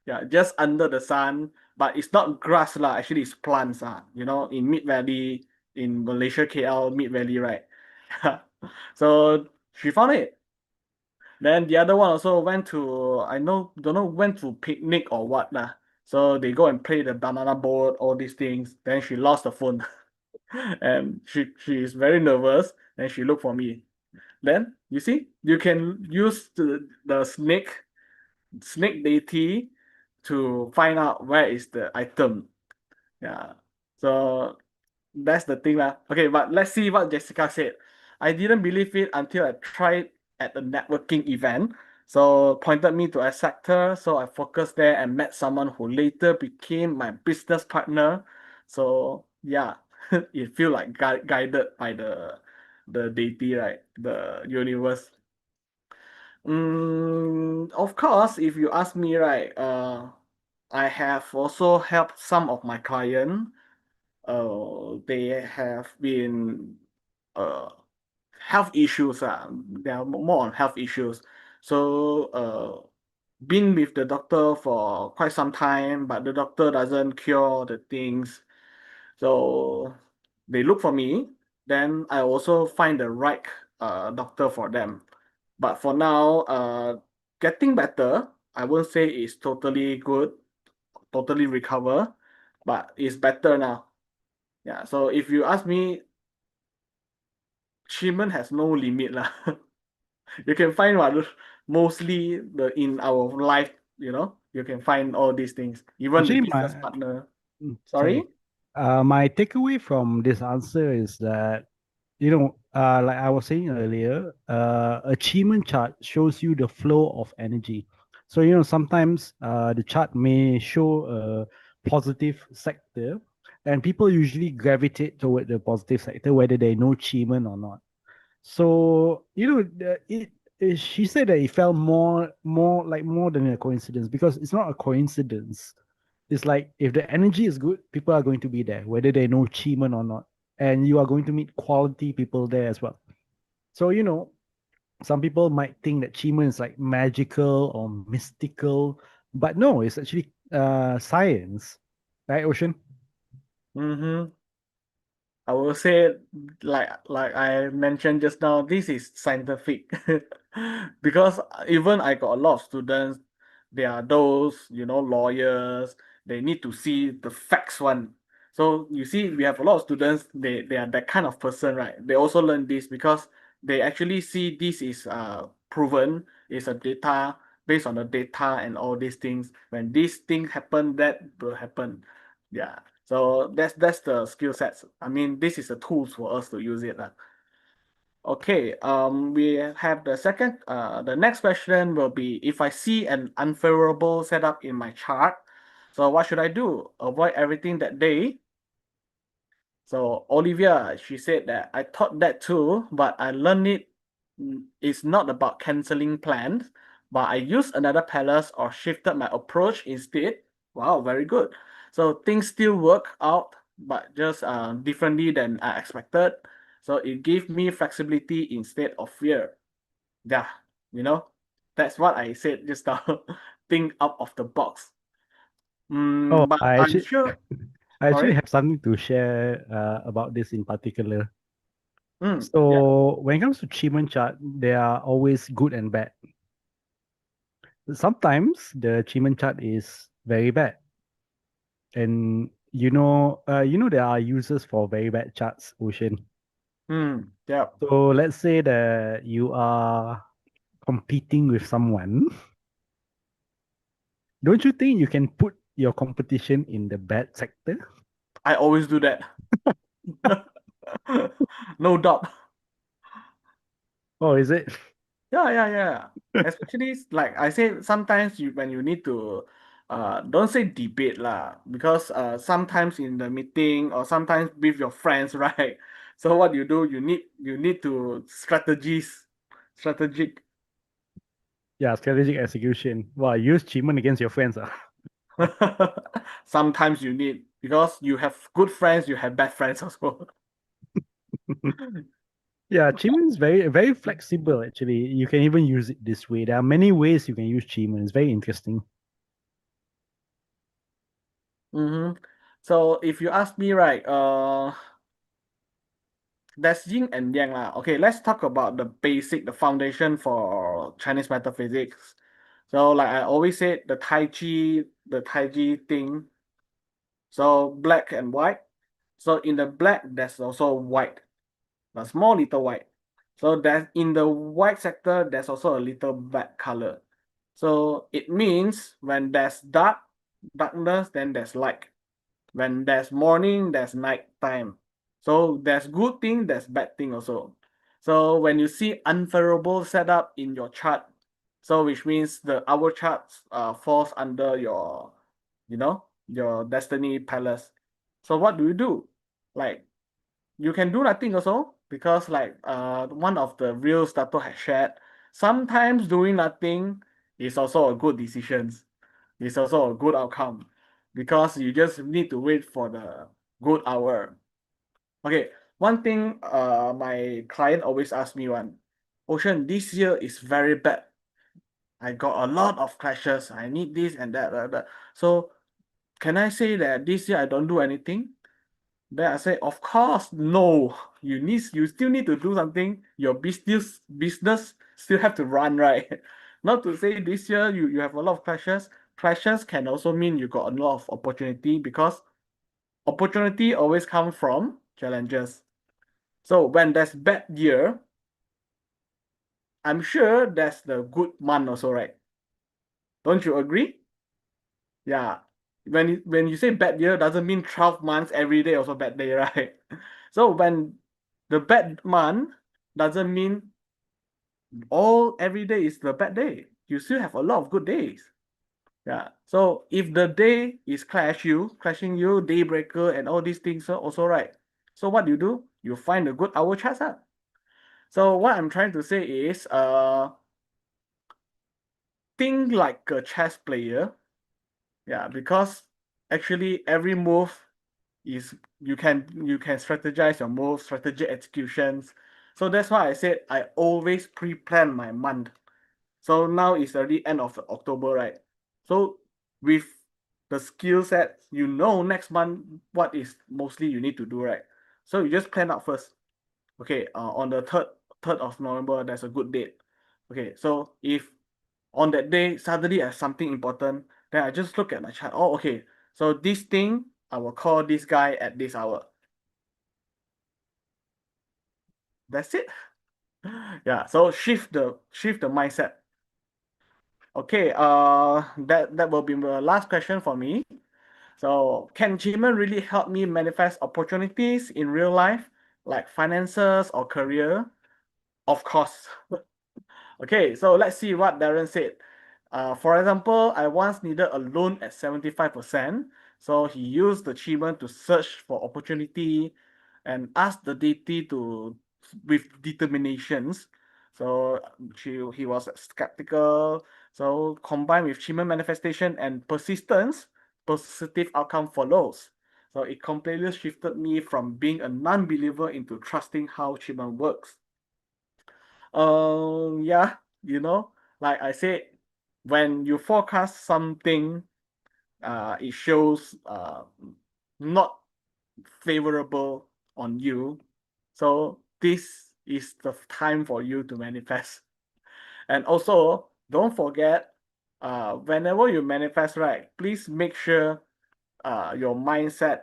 [SPEAKER 3] yeah, just under the sun. But it's not grass lah. Actually, it's plants. In Mid Valley, in Malaysia, KL, Mid Valley, right? So she found it. Then the other one also went to, don't know, went to picnic or what lah. So they go and play the banana boat, all these things. Then she lost the phone. And she is very nervous. And she looked for me. Then you see, you can use the snake deity to find out where is the item. Yeah. So that's the thing lah. Okay, but let's see what Jessica said. I didn't believe it until I tried at a networking event. So pointed me to a sector. So I focused there and met someone who later became my business partner. So yeah, it feel like guided by the deity, right? The universe. Of course, if you ask me, right, I have also helped some of my clients. They have been uh health issues. They are more on health issues. So been with the doctor for quite some time, but the doctor doesn't cure the things. So they look for me. Then I also find the right doctor for them. But for now, getting better. I won't say it's totally good, totally recover, but it's better now. Yeah. So if you ask me, treatment has no limit lah. You can find what mostly in our life, you can find all these things, even the
[SPEAKER 2] Actually,
[SPEAKER 3] business partner.
[SPEAKER 2] sorry.
[SPEAKER 3] Sorry?
[SPEAKER 2] My takeaway from this answer is that, like I was saying earlier, achievement chart shows you the flow of energy. So, sometimes the chart may show a positive sector, and people usually gravitate toward the positive sector, whether they know achievement or not. So, she said that it felt more than a coincidence, because it's not a coincidence. It's like if the energy is good, people are going to be there, whether they know Chiman or not. And you are going to meet quality people there as well. So, some people might think that Chiman is like magical or mystical, but no, it's actually science. Right, Ocean?
[SPEAKER 3] Mm-hmm. I will say, like I mentioned just now, this is scientific because even I got a lot of students. They are those lawyers. They need to see the facts one. So you see, we have a lot of students. They are that kind of person, right? They also learn this because they actually see this is proven. It's a data based on the data and all these things. When these things happen, that will happen. Yeah. So that's the skill sets. I mean, this is the tools for us to use it. Okay, we have the next question will be, if I see an unfavorable setup in my chart, so what should I do? Avoid everything that day. So Olivia, she said that I thought that too, but I learned it's not about canceling plans, but I used another palace or shifted my approach instead. Wow, very good. So things still work out, but just differently than I expected. So it gave me flexibility instead of fear. Yeah, you know, that's what I said just now. Think out of the box.
[SPEAKER 2] Oh,
[SPEAKER 3] But
[SPEAKER 2] I
[SPEAKER 3] I'm
[SPEAKER 2] actually
[SPEAKER 3] sure.
[SPEAKER 2] I actually
[SPEAKER 3] Sorry.
[SPEAKER 2] have something to share about this in particular.
[SPEAKER 3] Yeah.
[SPEAKER 2] So when it comes to Chiman chart, there are always good and bad. Sometimes the achievement chart is very bad, and there are users for very bad charts, Ocean.
[SPEAKER 3] Yeah.
[SPEAKER 2] So let's say that you are competing with someone. Don't you think you can put your competition in the bad sector?
[SPEAKER 3] I always do that. No doubt.
[SPEAKER 2] Oh, is it?
[SPEAKER 3] Yeah. Especially like I say, sometimes when you need to don't say debate lah, because sometimes in the meeting or sometimes with your friends, right? So what you do, you need to strategic.
[SPEAKER 2] Yeah, strategic execution. Wow, use achievement against your friends. Ah.
[SPEAKER 3] Sometimes you need, because you have good friends, you have bad friends also.
[SPEAKER 2] Yeah, achievement is very, very flexible actually. You can even use it this way. There are many ways you can use achievement. It's very interesting.
[SPEAKER 3] Mm-hmm. So if you ask me, right, that's yin and yang lah. Okay, let's talk about the foundation for Chinese metaphysics. So like I always said, the Tai Chi thing. So black and white. So in the black, there's also white, a small little white. So that in the white sector, there's also a little black color. So it means when there's darkness, then there's light. When there's morning, there's night time. So there's good thing, there's bad thing also. So when you see unfavorable setup in your chart, so which means the our charts falls under your destiny palace. So what do you do? Like you can do nothing also, because like one of the real Stato has shared, sometimes doing nothing is also a good decision. It's also a good outcome, because you just need to wait for the good hour. Okay, one thing my client always asks me one, Ocean, this year is very bad. I got a lot of clashes. I need this and that, that. So can I say that this year I don't do anything? Then I say, of course, no. You still need to do something. Your business still have to run, right? Not to say this year you have a lot of clashes. Clashes can also mean you got a lot of opportunity, because opportunity always comes from challenges. So when there's bad year, I'm sure that's the good month also, right? Don't you agree? Yeah. When you say bad year, doesn't mean 12 months every day also bad day, right? So when the bad month doesn't mean all every day is the bad day. You still have a lot of good days. Yeah. So if the day is clashing you, daybreaker and all these things are also right. So what do? You find a good hour charts. So what I'm trying to say is think like a chess player. Yeah, because actually every move is you can strategize your moves, strategic executions. So that's why I said I always pre-plan my month. So now it's already end of October, right? So with the skill set, you know next month what is mostly you need to do, right? So you just plan out first. Okay, on the third of November, that's a good date. Okay, so if on that day suddenly I have something important, then I just look at my chart. Oh, okay. So this thing I will call this guy at this hour. That's it. Yeah. So shift the mindset. Okay. That will be the last question for me. So can QiMen really help me manifest opportunities in real life, like finances or career? Of course. Okay, so let's see what Darren said. For example, I once needed a loan at 75%. So he used the achievement to search for opportunity and ask the deity to with determinations. So he was skeptical. So combined with QiMen manifestation and persistence, positive outcome follows. So it completely shifted me from being a non-believer into trusting how QiMen works. Yeah, like I said, when you forecast something, it shows not favorable on you. So this is the time for you to manifest. And also, don't forget, whenever you manifest, right, please make sure your mindset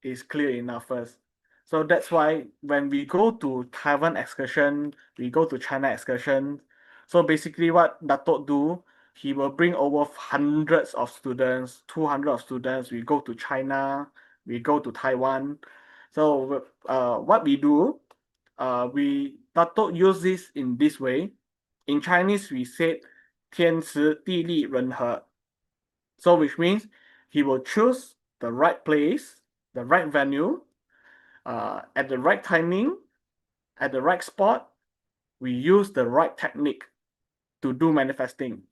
[SPEAKER 3] is clear enough first. So that's why when we go to Taiwan excursion, we go to China excursion. So basically what Dato do, he will bring over hundreds of students, 200 of students. We go to China, we go to Taiwan. So what we do, we Dato use this in this way. In Chinese, we said 天时地利人和. So which means he will choose the right place, the right venue, at the right timing, at the right spot. We use the right technique to do manifesting.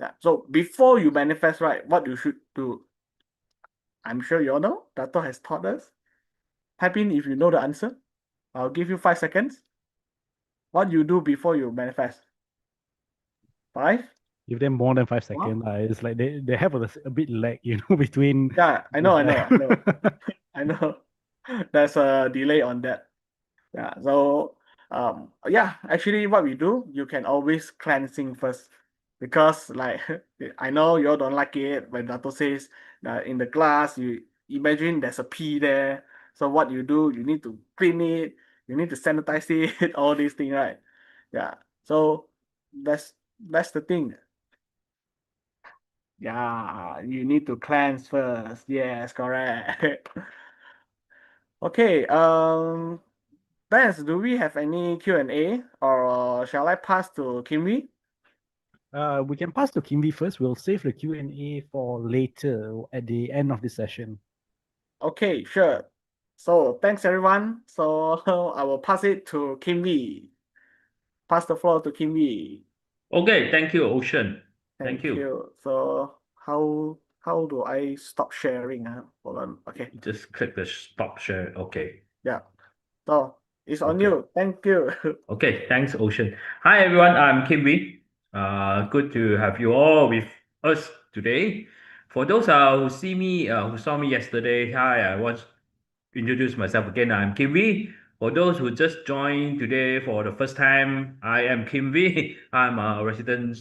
[SPEAKER 3] Yeah. So before you manifest, right, what you should do? I'm sure you all know. Dato has taught us. Type in if you know the answer. I'll give you 5 seconds. What you do before you manifest? 5.
[SPEAKER 2] Give them more than 5 seconds.
[SPEAKER 3] Wow.
[SPEAKER 2] It's like they have a bit lag, between.
[SPEAKER 3] Yeah, I know.
[SPEAKER 2] It's
[SPEAKER 3] I know. There's a delay on that. Yeah. So yeah, actually what we do, you can always cleansing first. Because like I know you all don't like it when Dato says that in the class you imagine there's a pee there. So what you do, you need to clean it, you need to sanitize it, all these things, right? Yeah. So that's the thing. Yeah, you need to cleanse first. Yes, correct. Okay, Vance, do we have any Q&A or shall I pass to Kimmy?
[SPEAKER 2] we can pass to Kimby first. We'll save the Q&A for later at the end of the session.
[SPEAKER 3] Okay, sure. So thanks everyone. So I will pass it to Kimmy. Pass the floor to Kimmy.
[SPEAKER 4] Okay, thank you, Ocean. Thank
[SPEAKER 3] Thank
[SPEAKER 4] you.
[SPEAKER 3] you. So how do I stop sharing? Hold on. Okay.
[SPEAKER 4] Just click the stop share. Okay.
[SPEAKER 3] Yeah. So it's on
[SPEAKER 4] Okay.
[SPEAKER 3] you. Thank you.
[SPEAKER 4] Okay, thanks, Ocean. Hi, everyone. I'm Kim Wee. Good to have you all with us today. For those who see me, who saw me yesterday, hi, I want to introduce myself again. I'm Kim Wee. For those who just joined today for the first time, I am Kim Wee. I'm a resident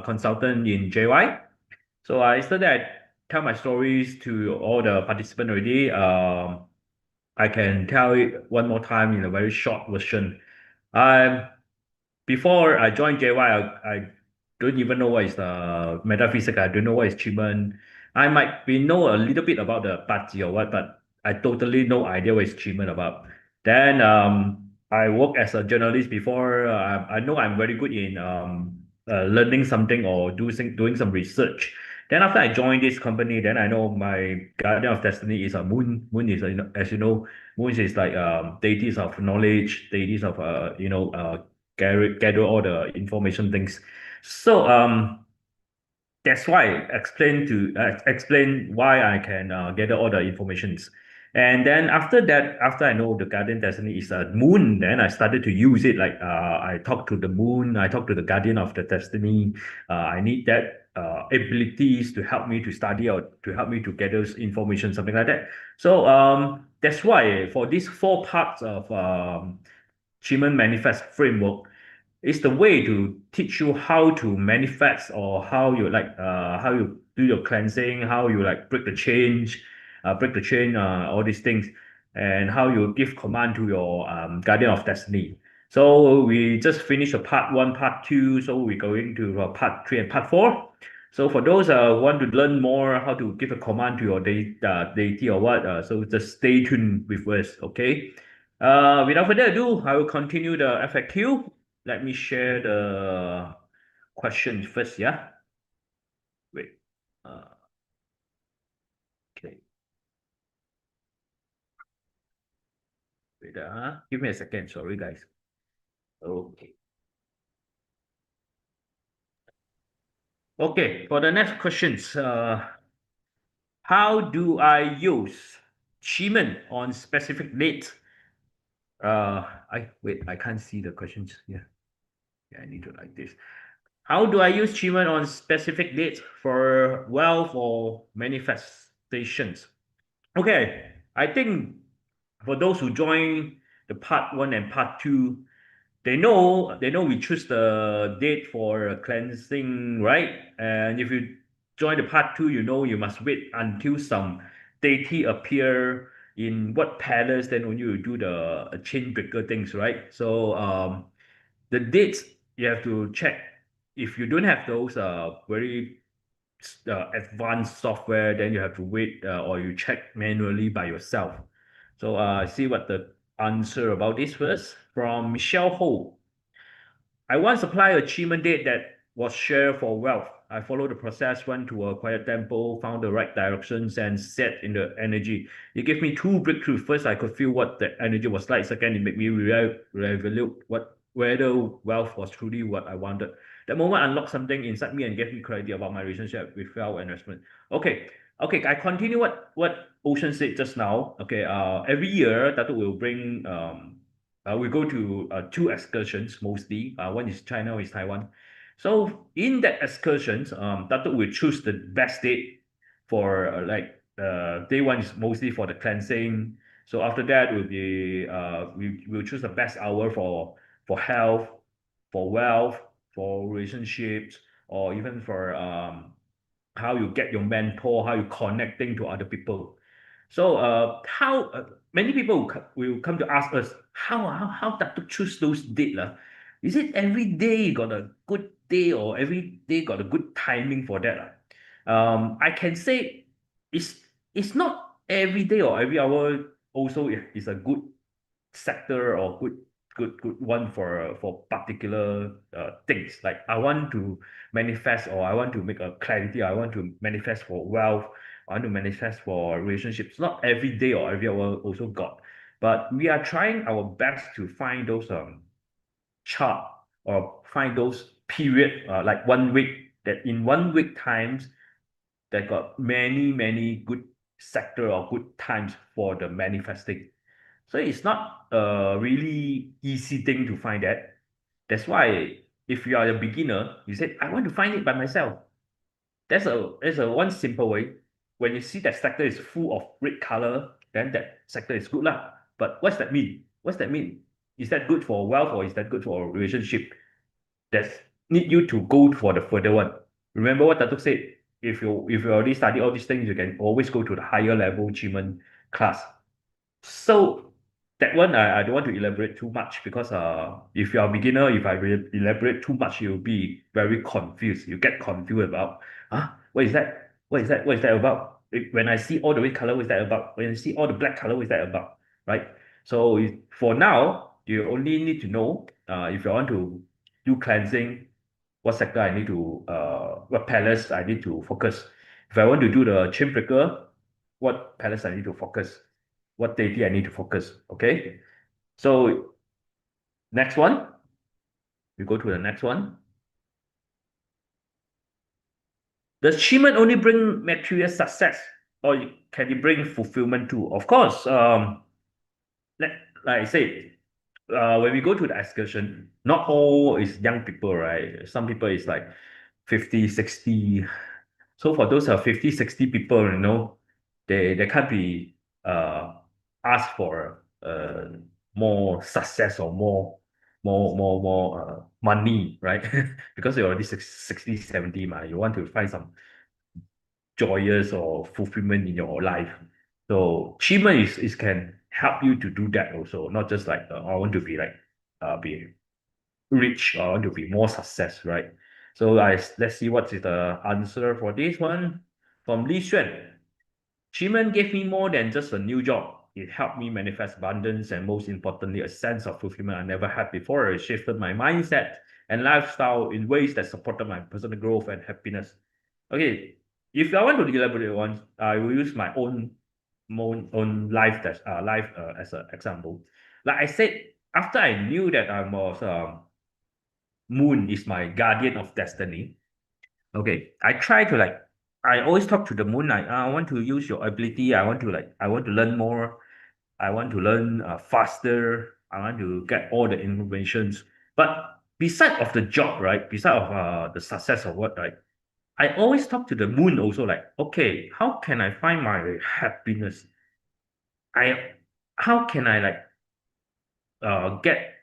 [SPEAKER 4] consultant in JY. So I started, I tell my stories to all the participants already. I can tell it one more time in a very short version. I'm before I joined JY, I don't even know what is the metaphysics. I don't know what is QiMen. I might be know a little bit about the Baji or what, but I totally no idea what is QiMen about. Then I work as a journalist before. I know I'm very good in learning something or doing some research. Then after I joined this company, then I know my guardian of destiny is a moon. Moon is as you know, moon is like deities of knowledge, deities of gather all the information things. So that's why I explain why I can gather all the informations. And then after that, after I know the guardian destiny is a moon, then I started to use it. Like I talk to the moon, I talk to the guardian of the destiny. I need that abilities to help me to study or to help me to gather information, something like that. So that's why for these four parts of QiMen Manifest Framework, it's the way to teach you how to manifest or how you do your cleansing, how you like break the chain, all these things, and how you give command to your guardian of destiny. So we just finished a part one, part two. So we're going to part three and part four. So for those who want to learn more how to give a command to your deity or what, so just stay tuned with us, okay? Without further ado, I will continue the FAQ. Let me share the questions first, yeah? Wait. Okay. Wait, give me a second. Sorry, guys. Okay. Okay, for the next questions, how do I use QiMen on specific dates? I can't see the questions here. Yeah, I need to like this. How do I use QiMen on specific dates for wealth or manifestations? Okay, I think for those who join the part one and part two, they know we choose the date for cleansing, right? And if you join the part two, you know you must wait until some deity appear in what palace, then when you do the chain breaker things, right? So the dates you have to check. If you don't have those very advanced software, then you have to wait or you check manually by yourself. So see what the answer about this first from Michelle Ho. I once applied a achievement date that was shared for wealth. I followed the process, went to a quiet temple, found the right directions, and set in the energy. It gave me two breakthroughs. First, I could feel what the energy was like. Second, it made me reevaluate whether wealth was truly what I wanted. That moment unlocked something inside me and gave me clarity about my relationship with wealth and investment. Okay, I continue what Ocean said just now. Okay, every year Datuk will bring we go to two excursions mostly. One is China, one is Taiwan. So in that excursions, Datuk will choose the best date for day one is mostly for the cleansing. So after that will be we will choose the best hour for health, for wealth, for relationships, or even for how you get your mentor, how you connecting to other people. So how many people will come to ask us how to choose those date lah? Is it every day got a good day or every day got a good timing for that lah? I can say it's it's not every day or every hour also is a good sector or good one for particular things. Like I want to manifest or I want to make a clarity. I want to manifest for wealth. I want to manifest for relationships. Not every day or every hour also got, but we are trying our best to find those chart or find those period like 1 week that in 1 week times that got many good sector or good times for the manifesting. So it's not a really easy thing to find that. That's why if you are a beginner, you said, I want to find it by myself. That's a one simple way. When you see that sector is full of red color, then that sector is good lah. But what's that mean? What's that mean? Is that good for wealth or is that good for a relationship? That's need you to go for the further one. Remember what Datuk said? If you already study all these things, you can always go to the higher level achievement class. So that one I don't want to elaborate too much because if you are a beginner, if I elaborate too much, you'll be very confused. You get confused about what is that? What is that? What is that about? When I see all the red color, what is that about? When I see all the black color, what is that about? Right? So for now, you only need to know if you want to do cleansing, what sector I need to what palace I need to focus. If I want to do the chain breaker, what palace I need to focus, what deity I need to focus. Okay. So next one, we go to the next one. Does achievement only bring material success, or can it bring fulfillment too? Of course. Like I said, when we go to the excursion, not all is young people, right? Some people is like 50, 60. So for those 50, 60 people, they can't be asked for more success or more money, right? Because you're already 60, 70, you want to find some joyous or fulfillment in your life. So achievement is can help you to do that also, not just like I want to be like be rich or I want to be more success, right? So let's see what is the answer for this one from Li Xuan. Achievement gave me more than just a new job. It helped me manifest abundance and most importantly, a sense of fulfillment I never had before. It shifted my mindset and lifestyle in ways that supported my personal growth and happiness. Okay, if I want to elaborate on, I will use my own life as an example. Like I said, after I knew that I was moon is my guardian of destiny. Okay, I try to like I always talk to the moon like I want to use your ability. I want to learn more. I want to learn faster. I want to get all the informations. But beside of the job, right? Beside of the success of what, right? I always talk to the moon also like, okay, how can I find my happiness? I how can I like get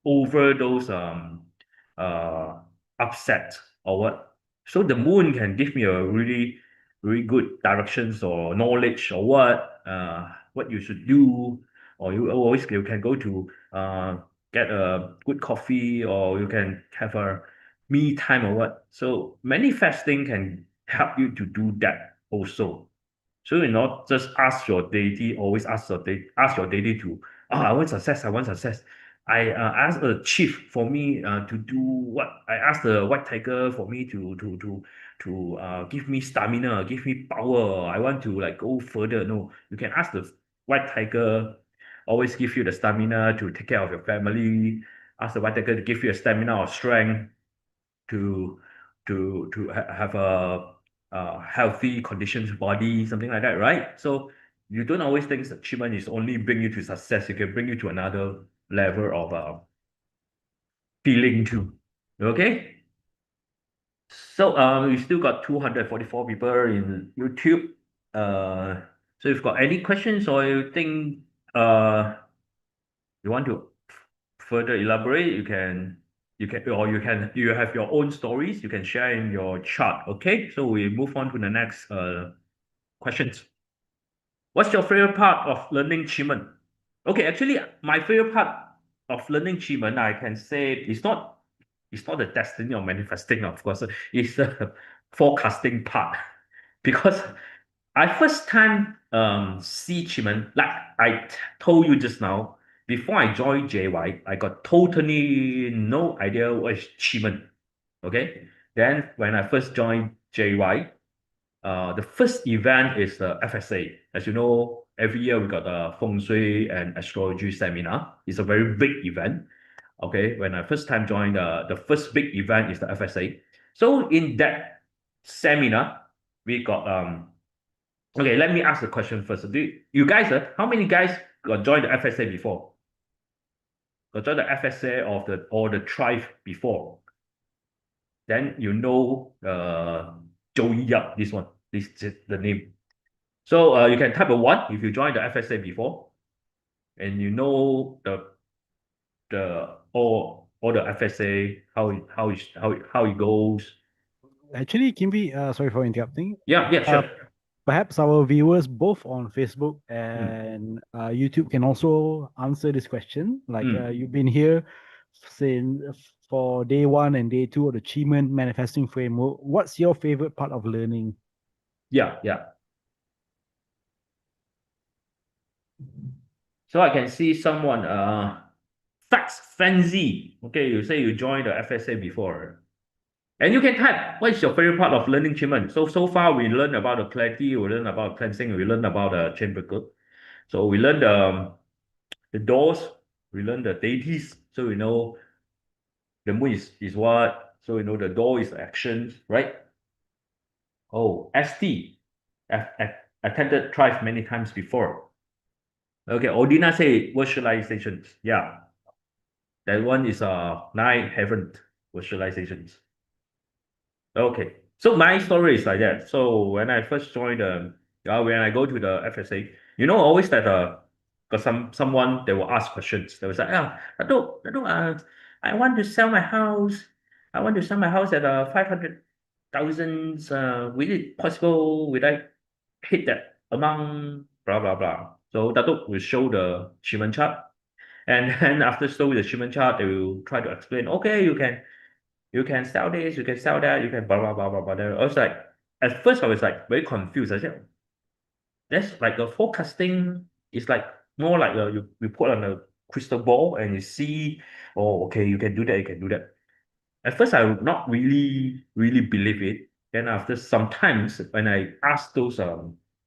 [SPEAKER 4] over those uh upset or what. So the moon can give me a really good directions or knowledge or what you should do, or you can go to get a good coffee or you can have a me time or what. So manifesting can help you to do that also. So you not just ask your deity, always ask your deity to, I want success, I want success. I ask a chief for me to do what I ask the white tiger for me to give me stamina, give me power. I want to like go further. No, you can ask the white tiger, always give you the stamina to take care of your family. Ask the white tiger to give you a stamina or strength to have a healthy conditions body, something like that, right? So you don't always think achievement is only bring you to success. It can bring you to another level of feeling too. Okay. So we still got 244 people in YouTube. So if you've got any questions or you think you want to further elaborate, you have your own stories, you can share in your chat. Okay, so we move on to the next questions. What's your favorite part of learning QiMen? Okay, actually, my favorite part of learning QiMen, I can say it's not the destiny or manifesting, of course. It's the forecasting part. Because I first time see QiMen, like told you just now, before I joined JY, I got totally no idea what is QiMen. Okay. Then when I first joined JY, the first event is the FSA. As you know, every year we got a Feng Shui and astrology seminar. It's a very big event. Okay, when I first time joined, the first big event is the FSA. So in that seminar, we got okay, let me ask the question first. Do you guys, how many guys got joined the FSA before? Got joined the FSA of the tribe before? Then you know Joey Yap, this is the name. So you can type a one if you joined the FSA before, and you know all the FSA how it goes.
[SPEAKER 2] Actually, Kimvi, sorry for interrupting.
[SPEAKER 4] Yeah, sure.
[SPEAKER 2] perhaps our viewers both on Facebook and YouTube can also answer this question. Like you've been here since for day 1 and day 2 of the QiMen Manifesting Framework. What's your favorite part of learning?
[SPEAKER 4] Yeah. So I can see someone, Fax Fancy. Okay, you say you joined the FSA before. And you can type, what is your favorite part of learning QiMen? So far we learned about the clarity, we learned about cleansing, we learned about the chain breaker. So we learned the doors, we learned the deities. So we know the moon is what? So we know the door is actions, right? Oh, ST. I've attended Thrive many times before. Okay, Odina say visualizations. Yeah, that one is nine heaven visualizations. Okay, so my story is like that. So when I first joined when I go to the FSA, always that got someone they will ask questions. They will say, I want to sell my house. I want to sell my house at 500,000. Will it possible? Will I hit that amount? Blah blah blah. So Datuk will show the achievement chart, and then after show the achievement chart, they will try to explain. Okay, you can sell this, you can sell that, you can blah blah blah blah blah. I was like, at first I was like very confused. I said, that's like a forecasting. It's like more like you put on a crystal ball and you see, oh, okay, you can do that, you can do that. At first, I would not really believe it. Then after sometimes when I ask those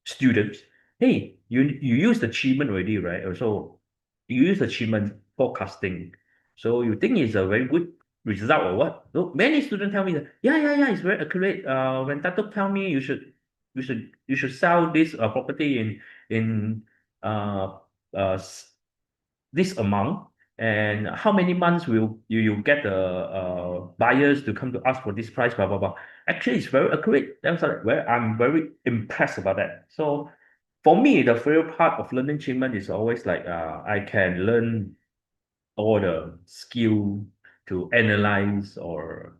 [SPEAKER 4] students, hey, you use achievement already, right? Also, you use achievement forecasting. So you think it's a very good result or what? So many students tell me that, yeah, it's very accurate. When Tato tell me you should sell this property in uh this amount, and how many months will you get the buyers to come to ask for this price, blah blah blah. Actually, it's very accurate. That's like where I'm very impressed about that. So for me, the favorite part of learning achievement is always like I can learn all the skill to analyze or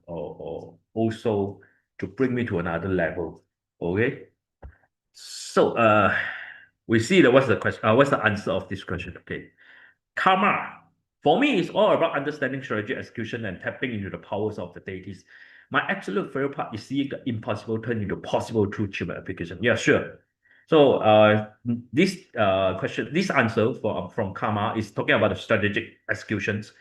[SPEAKER 4] also to bring me to another level. Okay. So we see what's the question, what's the answer of this question. Okay. Karma. For me, it's all about understanding strategy, execution, and tapping into the powers of the deities. My absolute favorite part is seeing the impossible turn into possible through achievement application. Yeah, sure. So this this answer from Karma is talking about the strategic executions.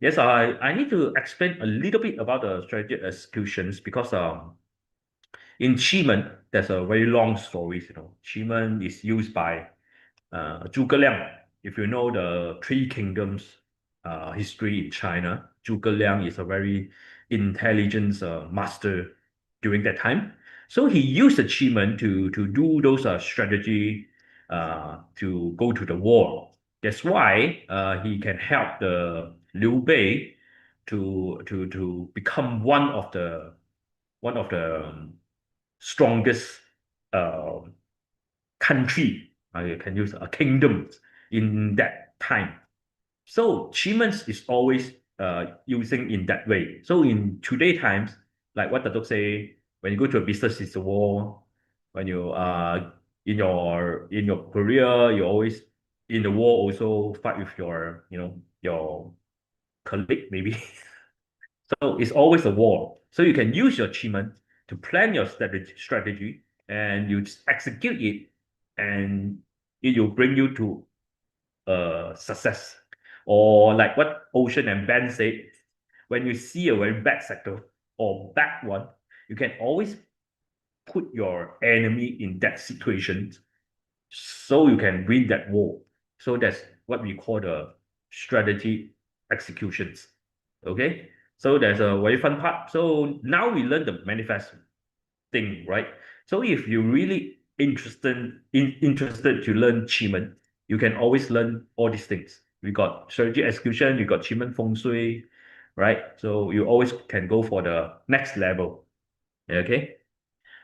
[SPEAKER 4] Yes, I need to explain a little bit about the strategic executions because in QiMen, there's a very long story. QiMen is used by Zhuge Liang. If you know the Three Kingdoms history in China, Zhuge Liang is a very intelligent master during that time. So he used achievement to do those strategy to go to the war. That's why he can help the Liu Bei to become one of the strongest uh, country, I can use a kingdom in that time. So achievements is always using in that way. So in today times, like what the doc say, when you go to a business, it's a war. When you in your career, you always in the war also fight with your colleague maybe. So it's always a war. So you can use your achievement to plan your strategy and you just execute it, and it will bring you to success. Or like what Ocean and Ben said, when you see a very bad sector or bad one, you can always put your enemy in that situation so you can win that war. So that's what we call the strategy executions. Okay, so there's a very fun part. So now we learn the manifest thing, right? So if you're really interested to learn QiMen, you can always learn all these things. We got strategy execution, you got QiMen Feng Shui, right? So you always can go for the next level. Okay.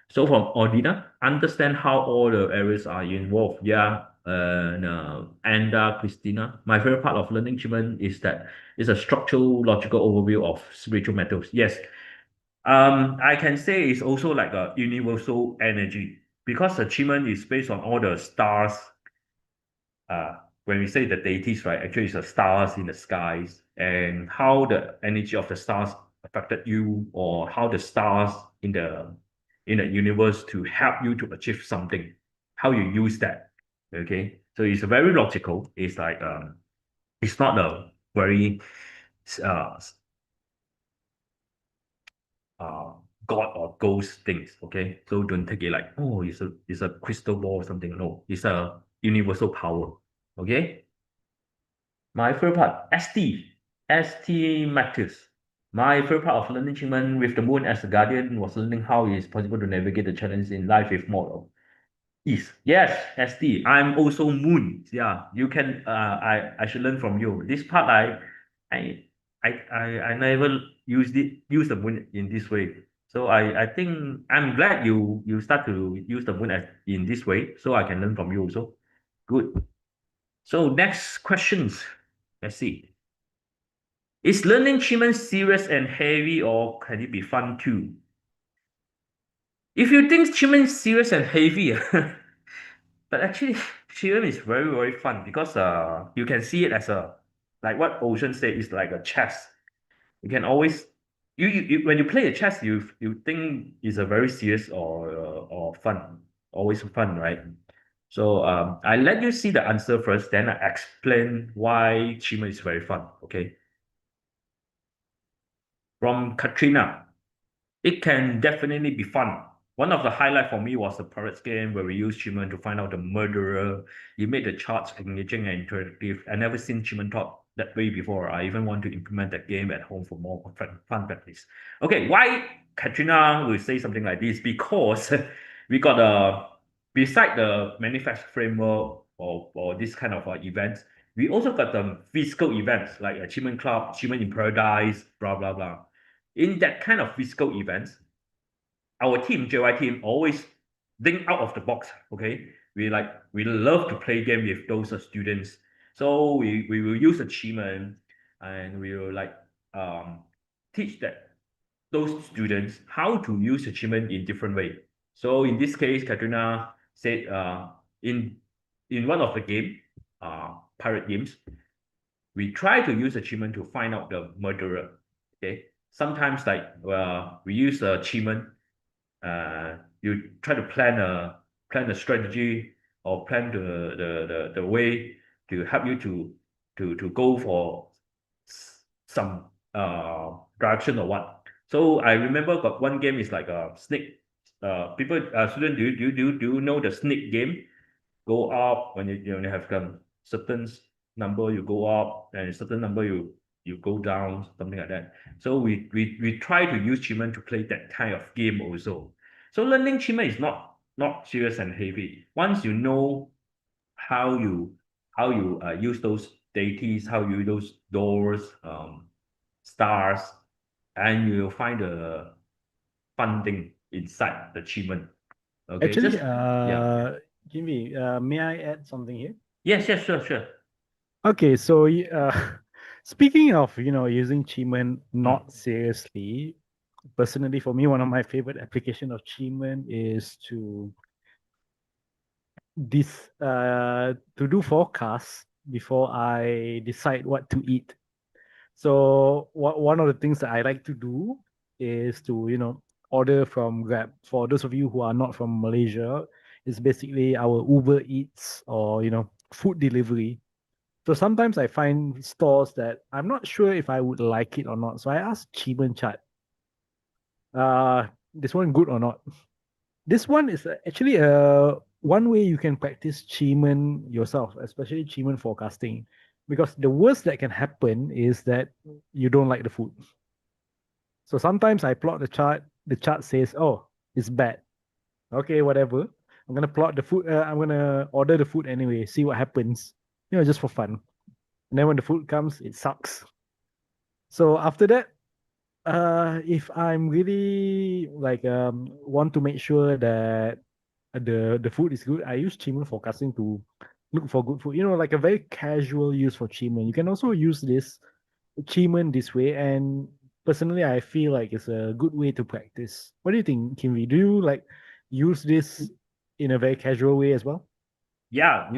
[SPEAKER 4] So from Ordina, understand how all the areas are involved. Yeah. And Christina, my favorite part of learning QiMen is that it's a structural, logical overview of spiritual metals. Yes, I can say it's also like a universal energy because the QiMen is based on all the stars. When we say the deities, right, actually it's the stars in the skies and how the energy of the stars affected you, or how the stars in the universe to help you to achieve something, how you use that. Okay, so it's very logical. It's like it's not a very uh, uh, god or ghost things. Okay, so don't take it like, oh, it's a crystal ball or something. No, it's a universal power. Okay. My favorite part, ST matters. My favorite part of learning human with the moon as a guardian was learning how it is possible to navigate the challenges in life with more ease. Yes, ST. I'm also moon. Yeah, you can. I should learn from you. This part, I, I never use the moon in this way. So I think I'm glad you start to use the moon as in this way, so I can learn from you also. Good. So next questions. Let's see. Is learning QiMen serious and heavy, or can it be fun too? If you think QiMen is serious and heavy, but actually QiMen is very, very fun because you can see it as a, like what Ocean said, is like a chess. You can always you when you play a chess, you think it's a very serious or fun, always fun, right? So I let you see the answer first, then I explain why QiMen is very fun. Okay. From Katrina. It can definitely be fun. One of the highlights for me was the Pirates game where we used QiMen to find out the murderer. You made the charts engaging and interactive. I never seen QiMen talk that way before. I even want to implement that game at home for more fun practice. Okay, why Katrina will say something like this? Because we got beside the manifest framework or this kind of events, we also got the physical events like Achievement Club, Achievement in Paradise, blah blah blah. In that kind of physical events, our team, JY team, always think out of the box. Okay, we love to play game with those students. So we will use achievement, and we will like teach that those students how to use achievement in different way. So in this case, Katrina said in one of the game, pirate games, we try to use achievement to find out the murderer. Okay, sometimes like we use achievement. You try to plan a strategy or plan the way to help you to go for some direction or what. So I remember got one game is like a snake. People student, do you know the snake game? Go up when you have certain number you go up, and certain number you go down, something like that. So we try to use QiMen to play that kind of game also. So learning QiMen is not serious and heavy. Once you know how you use those deities, how you use those doors, stars, and you'll find the fun thing inside the QiMen. Okay,
[SPEAKER 2] Actually,
[SPEAKER 4] just yeah.
[SPEAKER 2] Jimmy, may I add something here?
[SPEAKER 4] Yes, sure.
[SPEAKER 2] Okay, so speaking of using QiMen not
[SPEAKER 4] Mm.
[SPEAKER 2] seriously, personally for me, one of my favorite application of QiMen is to do forecasts before I decide what to eat. So one of the things that I like to do is to order from Grab. For those of you who are not from Malaysia, it's basically our Uber Eats or food delivery. So sometimes I find stores that I'm not sure if I would like it or not. So I ask QiMen chat, this one good or not? This one is actually one way you can practice QiMen yourself, especially QiMen forecasting. Because the worst that can happen is that you don't like the food. So sometimes I plot the chart says, oh, it's bad. Okay, whatever. I'm gonna plot the food, I'm gonna order the food anyway, see what happens. Just for fun. And then when the food comes, it sucks. So after that, if I'm really like want to make sure that the food is good, I use QiMen forecasting to look for good food. Like a very casual use for QiMen. You can also use this QiMen this way, and personally, I feel like it's a good way to practice. What do you think, Kimvi? Do you like use this in a very casual way as well?
[SPEAKER 4] Yeah,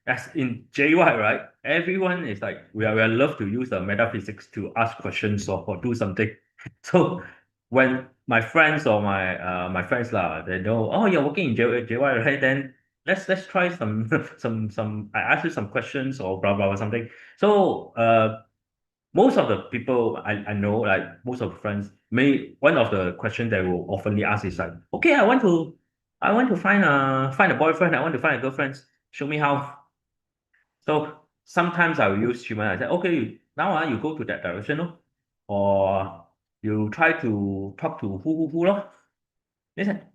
[SPEAKER 4] as in JY, right? Everyone is like, we are love to use the metaphysics to ask questions or do something. So when my friends or my friends lah, they know, oh, you're working in JY, right? Then let's try some some I ask you some questions or blah blah or something. So most of the people I know, like most of the friends, one of the questions they will oftenly ask is like, okay, I want to find a boyfriend, I want to find a girlfriend. Show me how. So sometimes I will use human. I say, okay, now you go to that direction, no? Or you try to talk to who, lor. They said,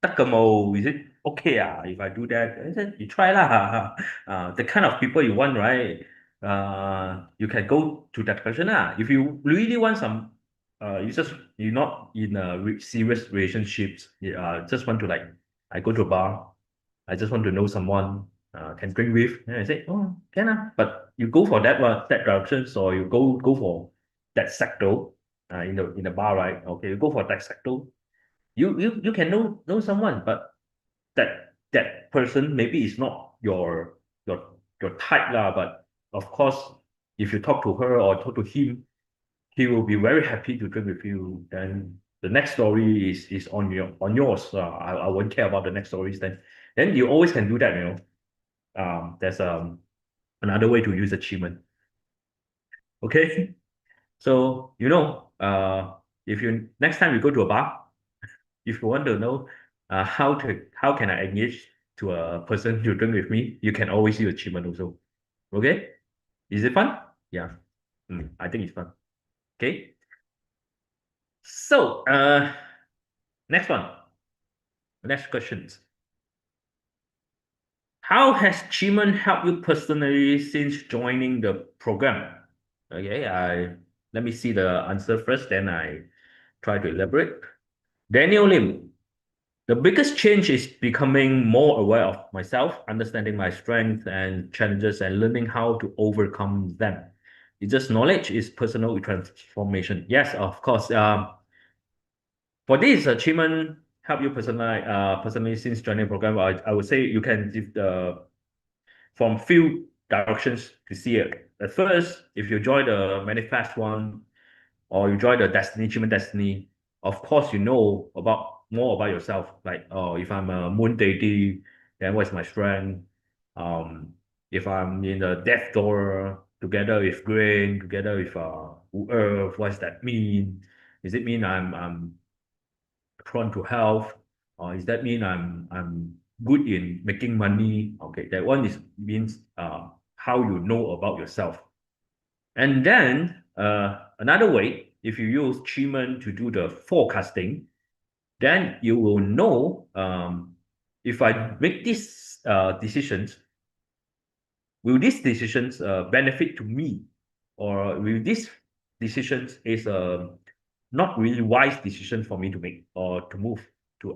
[SPEAKER 4] Takamo, is it okay if I do that? I said, you try lah. The kind of people you want, right? You can go to that person lah. If you really want some, you're not in a serious relationships. Just want to like, I go to a bar. I just want to know someone can drink with. And I say, oh, can but you go for that one, that direction, or you go for that sector in the bar, right? Okay, you go for that sector. You can know someone, but that person maybe is not your type lah. But of course, if you talk to her or talk to him, he will be very happy to drink with you. Then the next story is on yours. I won't care about the next stories then you always can do that. There's another way to use achievement. Okay, so if you next time you go to a bar, if you want to know how can I engage to a person to drink with me, you can always use achievement also. Okay, is it fun? Yeah, I think it's fun. Okay, so next questions. How has QiMen helped you personally since joining the program? Okay, let me see the answer first, then I try to elaborate. Daniel Lim, the biggest change is becoming more aware of myself, understanding my strengths and challenges, and learning how to overcome them. It's just knowledge is personal transformation. Yes, of course. For this achievement, help you personally since joining the program, I would say you can give from few directions to see it. At first, if you join the manifest one or you join the QiMen Destiny, of course you know more about yourself. Like, oh, if I'm a moon deity, then what's my strength? If I'm in the death door together with grain, together with earth, what does that mean? Does it mean I'm prone to health? Or does that mean I'm good in making money? Okay, that one means how you know about yourself. And then another way, if you use QiMen to do the forecasting, then you will know if I make these decisions, will these decisions benefit to me, or will these decisions is not really wise decision for me to make or to move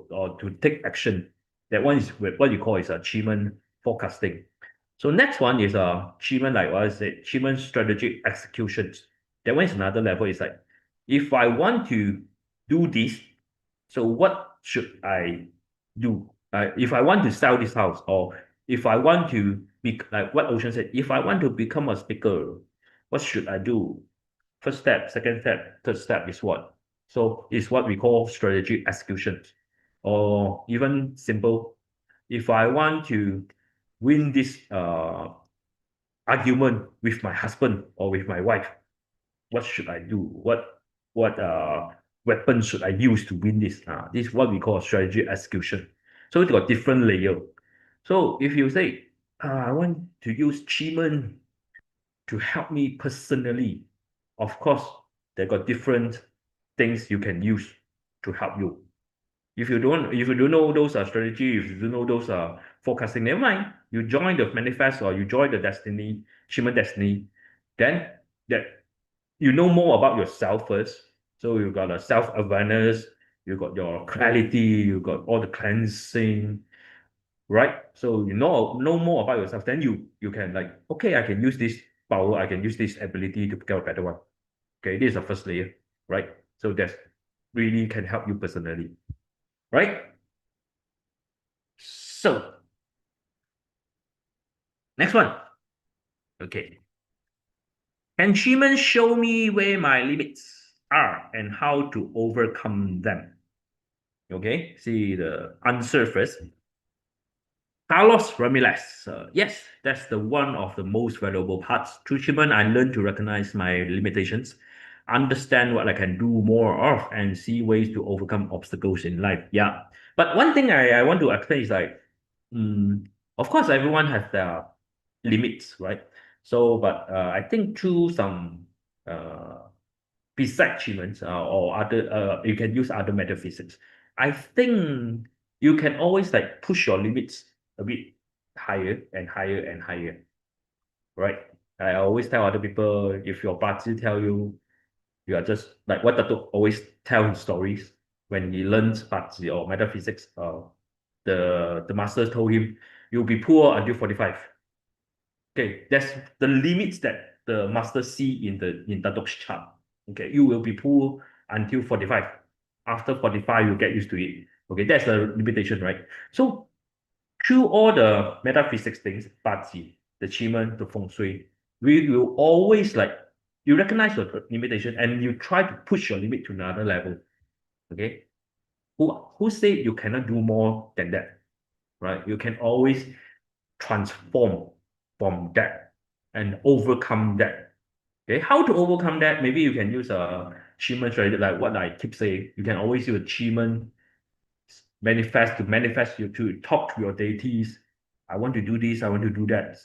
[SPEAKER 4] or to take action. That one is what you call is a QiMen forecasting. So next one is QiMen, like what I said, QiMen strategic executions. That one is another level. It's like, if I want to do this, so what should I do? If I want to sell this house, or if I want to be like what Ocean said, if I want to become a speaker, what should I do? First step, second step, third step is what? So it's what we call strategic execution. Or even simple, if I want to win this argument with my husband or with my wife, what should I do? What weapon should I use to win this? This is what we call strategy execution. So it's got different layer. So if you say, I want to use QiMen to help me personally, of course, they got different things you can use to help you. If you don't know those strategy, if you don't know those forecasting, never mind. You join the manifest or you join the QiMen Destiny, then that you know more about yourself first. So you got a self-awareness, you got your clarity, you got all the cleansing, right? So you know more about yourself. Then you can like, okay, I can use this power, I can use this ability to become a better one. Okay, this is the first layer, right? So that really can help you personally, right? So, next one. Okay. Can QiMen show me where my limits are and how to overcome them? Okay, see the answer first. Carlos Ramirez. Yes, that's the one of the most valuable parts. Through QiMen, I learned to recognize my limitations, understand what I can do more of, and see ways to overcome obstacles in life. Yeah. But one thing I want to explain is like, of course, everyone has their limits, right? So, but I think through some besides achievements or other you can use other metaphysics. I think you can always like push your limits a bit higher and higher and higher, right? I always tell other people, if your party tell you you are just like what Datuk always tell his stories when he learns party or metaphysics. The master told him you'll be poor until 45. Okay, that's the limits that the master see in Datuk's chart. Okay, you will be poor until 45. After 45, you get used to it. Okay, that's the limitation, right? So through all the metaphysics things, Bazi, the QiMen, the Feng Shui, we will always like you recognize your limitation and you try to push your limit to another level. Okay. Who said you cannot do more than that? Right? You can always transform from that and overcome that. Okay, how to overcome that? Maybe you can use a achievement strategy, like what I keep saying. You can always use achievement manifest you to talk to your deities. I want to do this, I want to do that.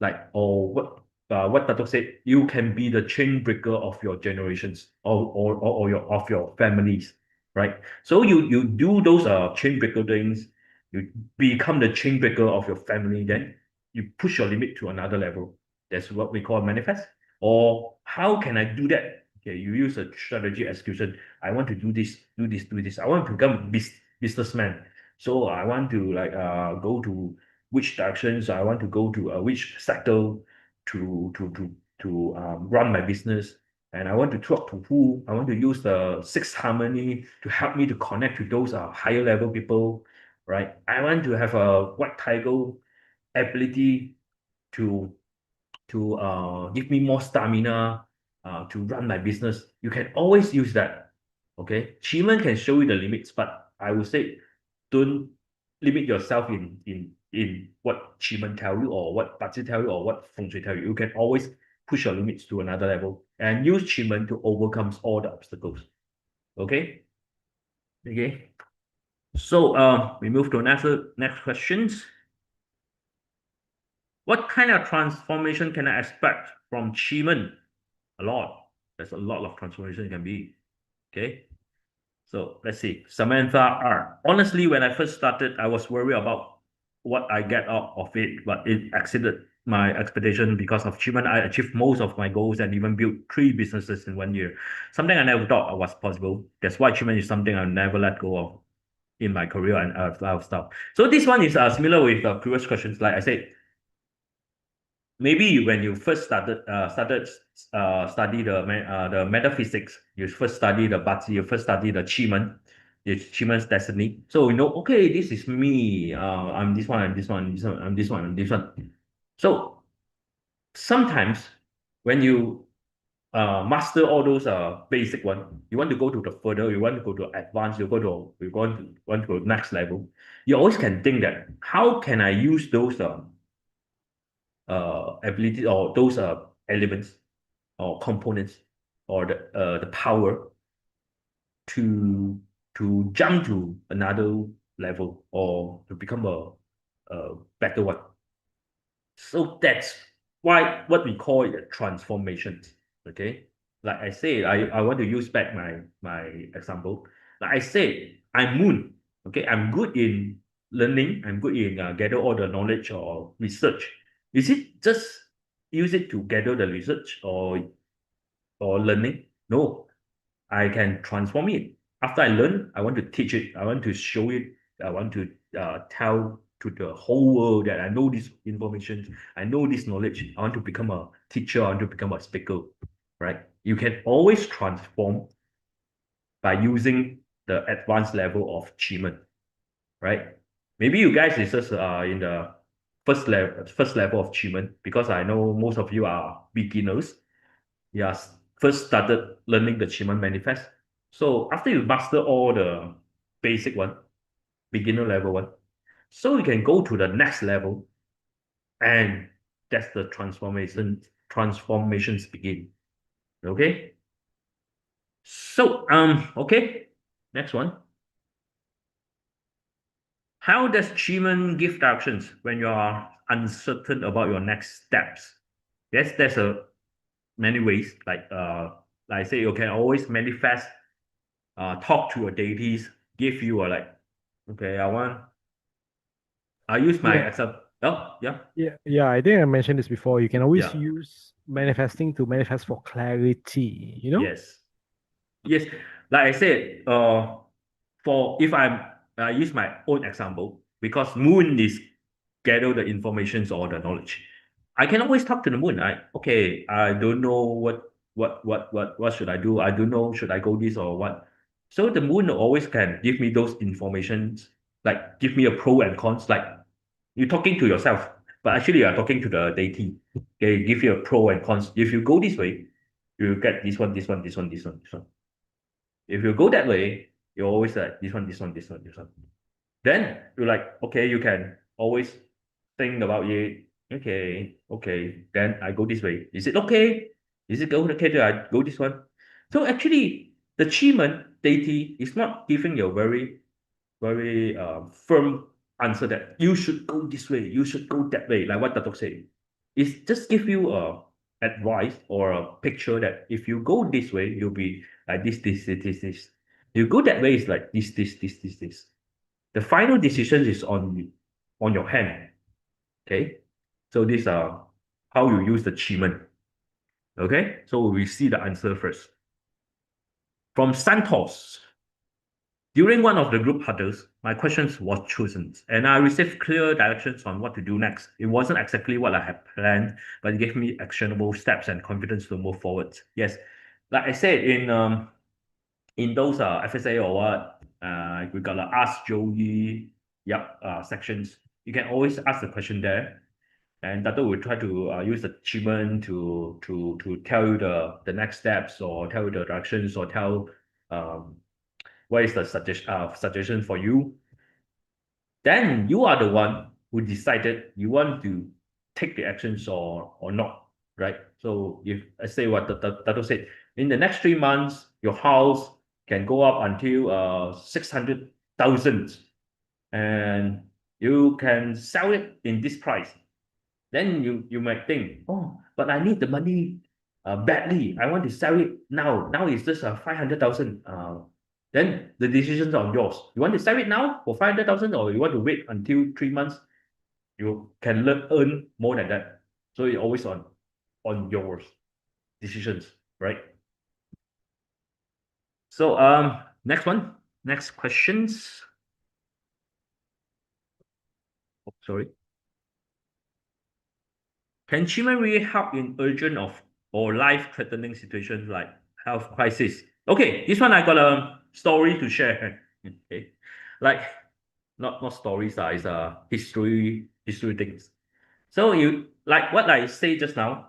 [SPEAKER 4] Like, or what Tato said, you can be the chain breaker of your generations or your of your families, right? So you do those chain breaker things, you become the chain breaker of your family, then you push your limit to another level. That's what we call manifest. Or how can I do that? Okay, you use a strategy execution. I want to do this, do this, do this. I want to become businessman. So I want to like go to which directions. I want to go to which sector to run my business. And I want to talk to who. I want to use the six harmony to help me to connect to those higher level people, right? I want to have a white tiger ability to give me more stamina to run my business. You can always use that. Okay, QiMen can show you the limits, but I would say don't limit yourself in what QiMen tell you or what Bazi tell you or what Feng Shui tell you. You can always push your limits to another level and use QiMen to overcome all the obstacles. Okay. Okay. So we move to next questions. What kind of transformation can I expect from QiMen? A lot. There's a lot of transformation it can be. Okay. So let's see. Samantha R. Honestly, when I first started, I was worried about what I get out of it, but it exceeded my expectation because of QiMen. I achieved most of my goals and even built 3 businesses in 1 year. Something I never thought was possible. That's why QiMen is something I'll never let go of in my career and lifestyle. So this one is similar with the previous questions. Like I said, maybe when you first started study the metaphysics, you first study the Bazi, you first study the QiMen, QiMen's destiny. So you know, okay, this is me. I'm this one, I'm this one, this one, I'm this one, I'm this one. So sometimes when you master all those basic one, you want to go to the further, you want to go to advanced, you want to go next level. You always can think that how can I use those ability or those elements or components or the power to jump to another level or to become a better one. So that's why what we call it a transformation. Okay, like I say, I want to use back my example. Like I say, I'm Moon. Okay, I'm good in learning. I'm good in gather all the knowledge or research. Is it just use it to gather the research or learning? No, I can transform it. After I learn, I want to teach it. I want to show it. I want to tell to the whole world that I know this information. I know this knowledge. I want to become a teacher. I want to become a speaker. Right? You can always transform by using the advanced level of QiMen. Right? Maybe you guys is just in the first level of QiMen, because I know most of you are beginners. Yeah, first started learning the QiMen manifest. So after you master all the basic one, beginner level one, so you can go to the next level, and that's the transformations begin. Okay. So okay, next one. How does QiMen give directions when you are uncertain about your next steps? Yes, there's a many ways. Like I say, you can always manifest, talk to your deities, give you a like, okay, I use my
[SPEAKER 2] Yeah.
[SPEAKER 4] example. Oh, yeah,
[SPEAKER 2] Yeah. I think I mentioned this before. You can always
[SPEAKER 4] yeah,
[SPEAKER 2] use manifesting to manifest for clarity. You know.
[SPEAKER 4] yes. Yes, like I said, for if I use my own example, because moon is gather the informations or the knowledge. I can always talk to the moon. Okay, I don't know what should I do. I don't know should I go this or what. So the moon always can give me those informations, like give me a pro and cons. Like you're talking to yourself, but actually you're talking to the deity. Okay, give you a pro and cons. If you go this way, you get this one, this one, this one, this one, this one. If you go that way, you're always like this one, this one, this one, this one. Then you're like, okay, you can always think about it. Okay, okay. Then I go this way. Is it okay? Is it okay that I go this one? So actually, the QiMen deity is not giving you a very firm answer that you should go this way, you should go that way, like what Dato said. It's just give you a advice or a picture that if you go this way, you'll be like this. You go that way, it's like this. The final decision is on your hand. Okay. So these are how you use the QiMen. Okay. So we see the answer first. From Santos. During one of the group huddles, my questions was chosen, and I received clear directions on what to do next. It wasn't exactly what I had planned, but it gave me actionable steps and confidence to move forward. Yes, like I said in those FSA or what, we got ask Joey Yap sections. You can always ask the question there, and Dato will try to use the achievement to tell you the next steps or tell you the directions or tell um what is the suggestion for you. Then you are the one who decided you want to take the actions or not, right? So if I say what Tato said, in the next 3 months, your house can go up until 600,000, and you can sell it in this price. Then you might think, oh, but I need the money badly. I want to sell it now. Now it's just 500,000. Then the decisions are yours. You want to sell it now for 500,000, or you want to wait until 3 months? You can earn more than that. So it's always on your decisions, right? So next questions. Oh, sorry. Can QiMen really help in urgent or life-threatening situations like health crisis? Okay, this one I got a story to share. Okay, like not stories, it's history things. So you like what I say just now.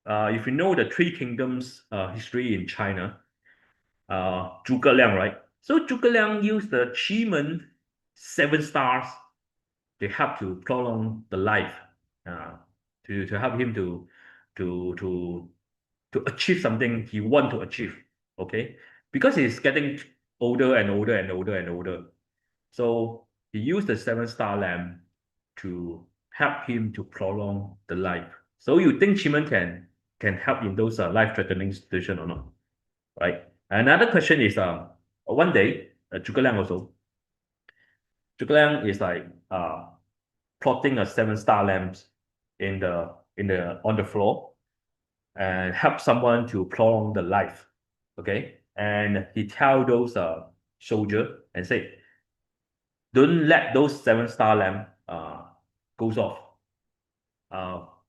[SPEAKER 4] If you know the Three Kingdoms history in China, Zhuge Liang, right? So Zhuge Liang used the QiMen 7 stars to help to prolong the life, uh, to help him to to to achieve something he want to achieve. Okay, because he's getting older and older and older and older, so he used the 7 star lamp to help him to prolong the life. So you think QiMen can help in those life threatening situation or not, right? Another question is one day Zhuge Liang also, Zhuge Liang is like plotting a 7 star lamps in the on the floor and help someone to prolong the life. Okay, and he tell those soldier and say, don't let those 7 star lamp goes off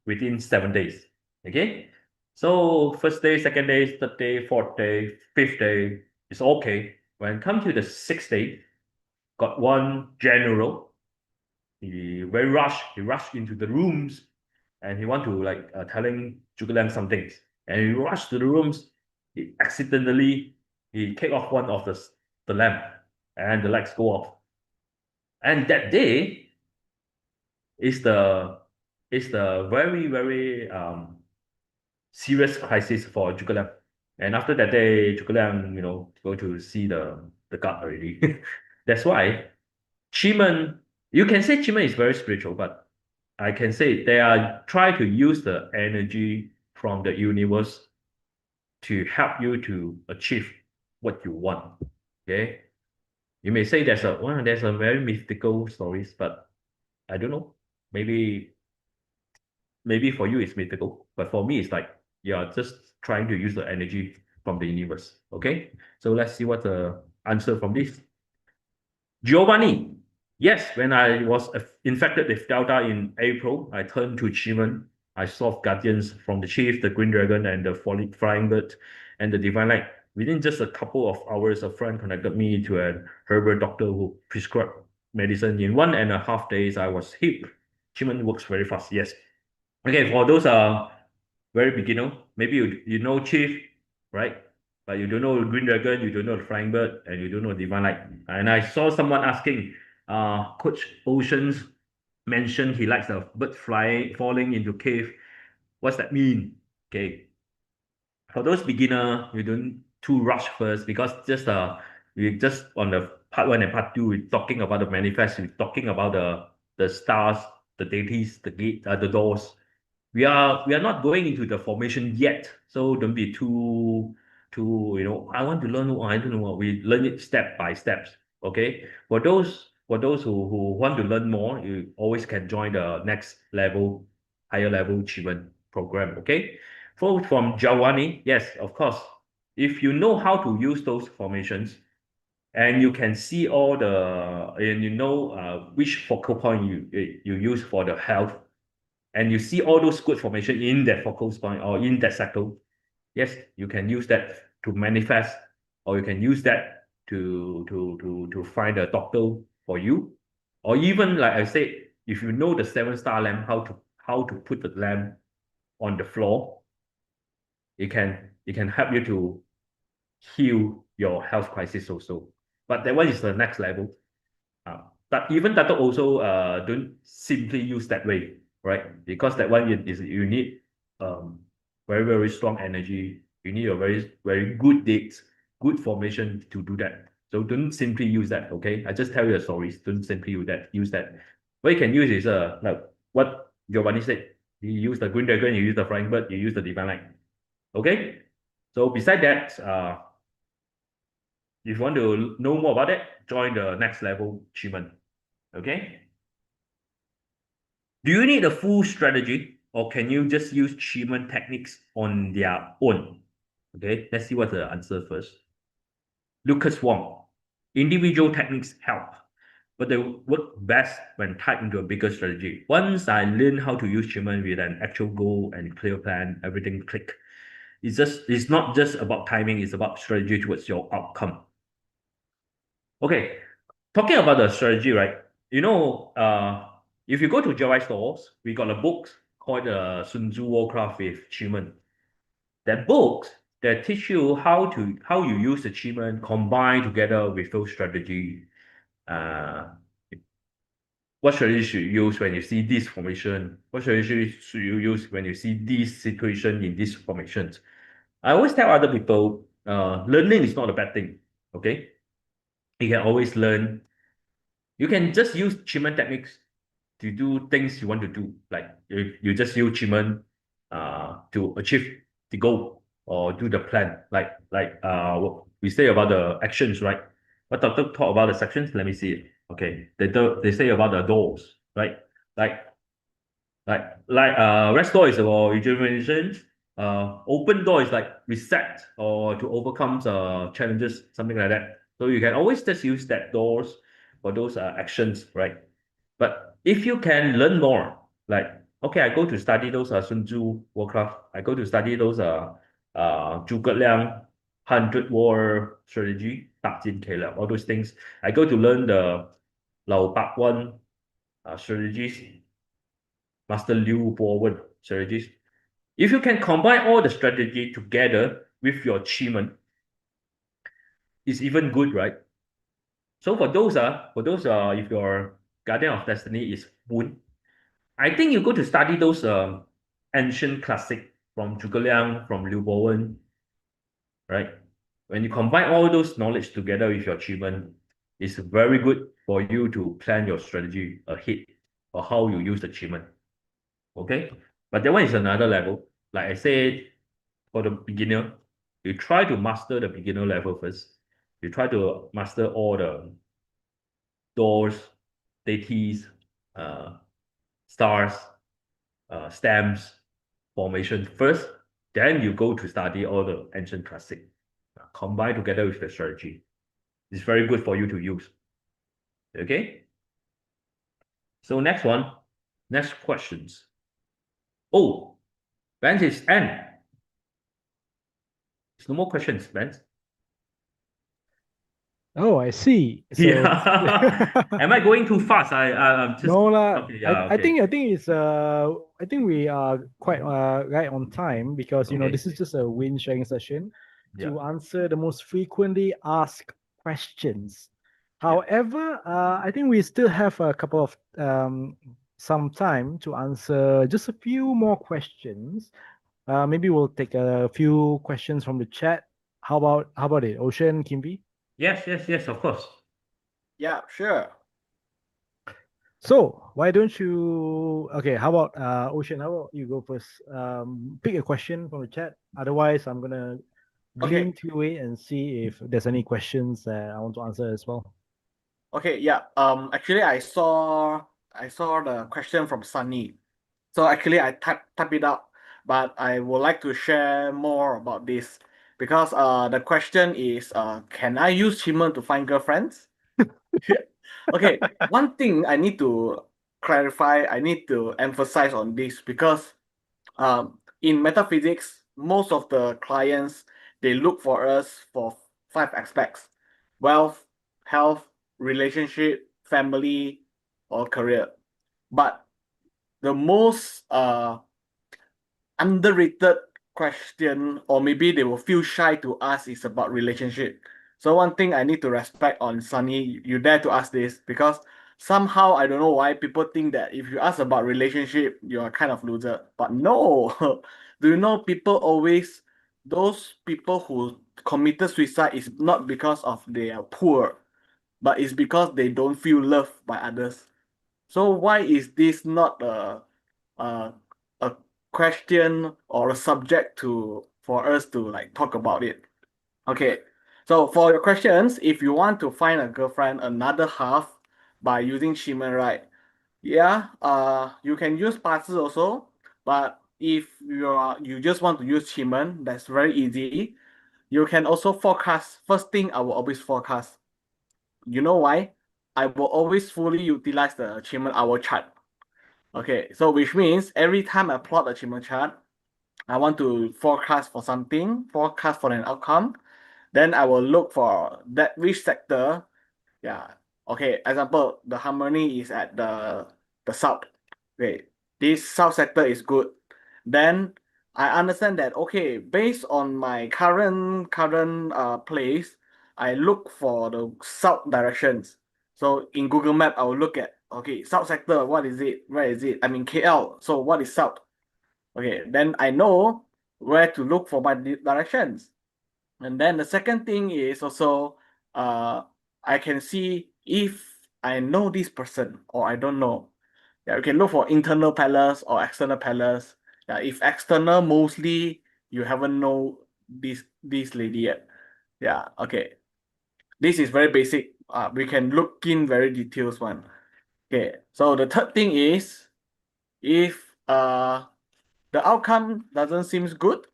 [SPEAKER 4] within 7 days. Okay, so first day, second day, third day, fourth day, fifth day is okay. When come to the 6th day, got one general he very rushed. He rushed into the rooms, and he want to like telling Zhuge Liang some things. And he rushed to the rooms. He accidentally he kick off one of the lamp, and the lights go off. And that day is the very serious crisis for Zhuge Liang. And after that day, Zhuge Liang, go to see the god already. That's why QiMen, you can say QiMen is very spiritual, but I can say they are trying to use the energy from the universe to help you to achieve what you want. Okay. You may say there's a very mystical stories, but I don't know. Maybe for you it's mythical, but for me it's like you're just trying to use the energy from the universe. Okay. So let's see what the answer from this. Giovanni. Yes, when I was infected with Delta in April, I turned to QiMen. I saw guardians from the chief, the green dragon, and the flying bird, and the divine light. Within just a couple of hours, a friend connected me to a herbal doctor who prescribed medicine. In 1.5 days, I was healed. QiMen works very fast. Yes. Okay, for those very beginner, maybe you know chief, right? But you don't know the green dragon, you don't know the flying bird, and you don't know divine light. And I saw someone asking, Coach Oceans mentioned he likes a bird falling into cave. What's that mean? Okay. For those beginner, you don't too rush first because we just on the part one and part two, we're talking about the manifest, we're talking about the stars, the deities, the gate, the doors. We are not going into the formation yet, so don't be too I want to learn. I don't know what we learn it step by steps. Okay, for those who want to learn more, you always can join the next level, higher level achievement program. Okay, from Giovanni, yes, of course. If you know how to use those formations, and you can see all the and you know which focal point you use for the health, and you see all those good formation in that focal point or in that cycle, yes, you can use that to manifest, or you can use that to find a doctor for you, or even like I said, if you know the 7-star lamp, how to put the lamp on the floor, it can help you to heal your health crisis also. But that one is the next level. But even that also don't simply use that way, right? Because that one is you need very strong energy. You need a very good dates, good formation to do that. So don't simply use that. Okay, I just tell you the stories. Don't simply use that. Use that. What you can use is like what Giovanni said. You use the green dragon. You use the flying bird. You use the divine light. Okay. So beside that, if you want to know more about it, join the next level achievement. Okay. Do you need a full strategy, or can you just use QiMen techniques on their own? Okay, let's see what the answer first. Lucas Wong. Individual techniques help, but they work best when tied into a bigger strategy. Once I learned how to use QiMen with an actual goal and clear plan, everything click. It's not just about timing, it's about strategy towards your outcome. Okay, talking about the strategy, right? If you go to JY stores, we got a book called Sun Tzu Warcraft with QiMen. That books that teach you how you use the QiMen combined together with those strategy. What strategy should you use when you see this formation? What strategy should you use when you see this situation in these formations? I always tell other people, learning is not a bad thing. Okay, you can always learn. You can just use QiMen techniques to do things you want to do. Like you just use QiMen to achieve the goal or do the plan. Like what we say about the actions, right? What doctor talk about the sections? Let me see it. Okay, they say about the doors, right? Like rest door is about rejuvenation. Open door is like reset or to overcome challenges, something like that. So you can always just use that doors for those actions, right? But if you can learn more, like okay, I go to study those Sun Tzu Warcraft. I go to study those Zhuge Liang 100 War strategy, 大进 K all those things. I go to learn the Lao Bak one strategies, Master Liu Bowen strategies. If you can combine all the strategy together with your QiMen, it's even good, right? So for those if your Guardian of Destiny is Moon, I think you go to study those ancient classic from Zhuge Liang, from Liu Bowen, right? When you combine all those knowledge together with your achievement, it's very good for you to plan your strategy ahead or how you use the achievement. Okay, but that one is another level. Like I said, for the beginner, you try to master the beginner level first. You try to master all the doors, deities, uh, stars, stamps, formation first. Then you go to study all the ancient classic, combine together with the strategy. It's very good for you to use. Okay. So next questions. Oh, Vance is N. There's no more questions, Vance.
[SPEAKER 2] Oh, I see. So
[SPEAKER 4] Yeah. Am I going too fast? I'm just
[SPEAKER 2] no lah.
[SPEAKER 4] talking. Yeah,
[SPEAKER 2] I
[SPEAKER 4] okay.
[SPEAKER 2] think it's I think we are quite right on time because
[SPEAKER 4] Okay.
[SPEAKER 2] this is just a win sharing session
[SPEAKER 4] Yeah.
[SPEAKER 2] to answer the most frequently asked questions. However, I think we still have a couple of some time to answer just a few more questions. Maybe we'll take a few questions from the chat. How about it, Ocean, Kimby?
[SPEAKER 4] Yes, of course.
[SPEAKER 3] Yeah, sure.
[SPEAKER 2] So why don't you? Okay, how about Ocean? How about you go first? Pick a question from the chat. Otherwise, I'm gonna glean
[SPEAKER 3] Okay.
[SPEAKER 2] through it and see if there's any questions that I want to answer as well.
[SPEAKER 3] Okay, yeah. Actually, I saw the question from Sunny. So actually, I type it out, but I would like to share more about this because the question is can I use Qimeng to find girlfriends? Okay, one thing I need to clarify, I need to emphasize on this because in metaphysics, most of the clients they look for us for 5 aspects: wealth, health, relationship, family, or career. But the most underrated question, or maybe they will feel shy to ask, is about relationship. So one thing I need to respect on Sunny, you dare to ask this because somehow I don't know why people think that if you ask about relationship, you're a kind of loser. But no, do you know people always those people who committed suicide is not because of they are poor, but it's because they don't feel loved by others. So why is this not a a question or a subject to for us to like talk about it? Okay, so for your questions, if you want to find a girlfriend, another half by using Qimeng, right? Yeah, you can use 八字 also, but if you just want to use Qimeng, that's very easy. You can also forecast. First thing I will always forecast. You know why? I will always fully utilize the Qimeng hour chart. Okay, so which means every time I plot a Qimeng chart, I want to forecast for something, forecast for an outcome. Then I will look for that which sector. Yeah. Okay. Example, the harmony is at the south. Okay. This south sector is good. Then I understand that okay, based on my current place, I look for the south directions. So in Google Map, I will look at okay, south sector, what is it? Where is it? I'm in KL. So what is south? Okay, then I know where to look for my directions. And then the second thing is also I can see if I know this person or I don't know. Yeah, you can look for internal palace or external palace. Yeah, if external, mostly you haven't know this lady yet. Yeah, okay. This is very basic. We can look in very details one. Okay, so the third thing is if the outcome doesn't seem good,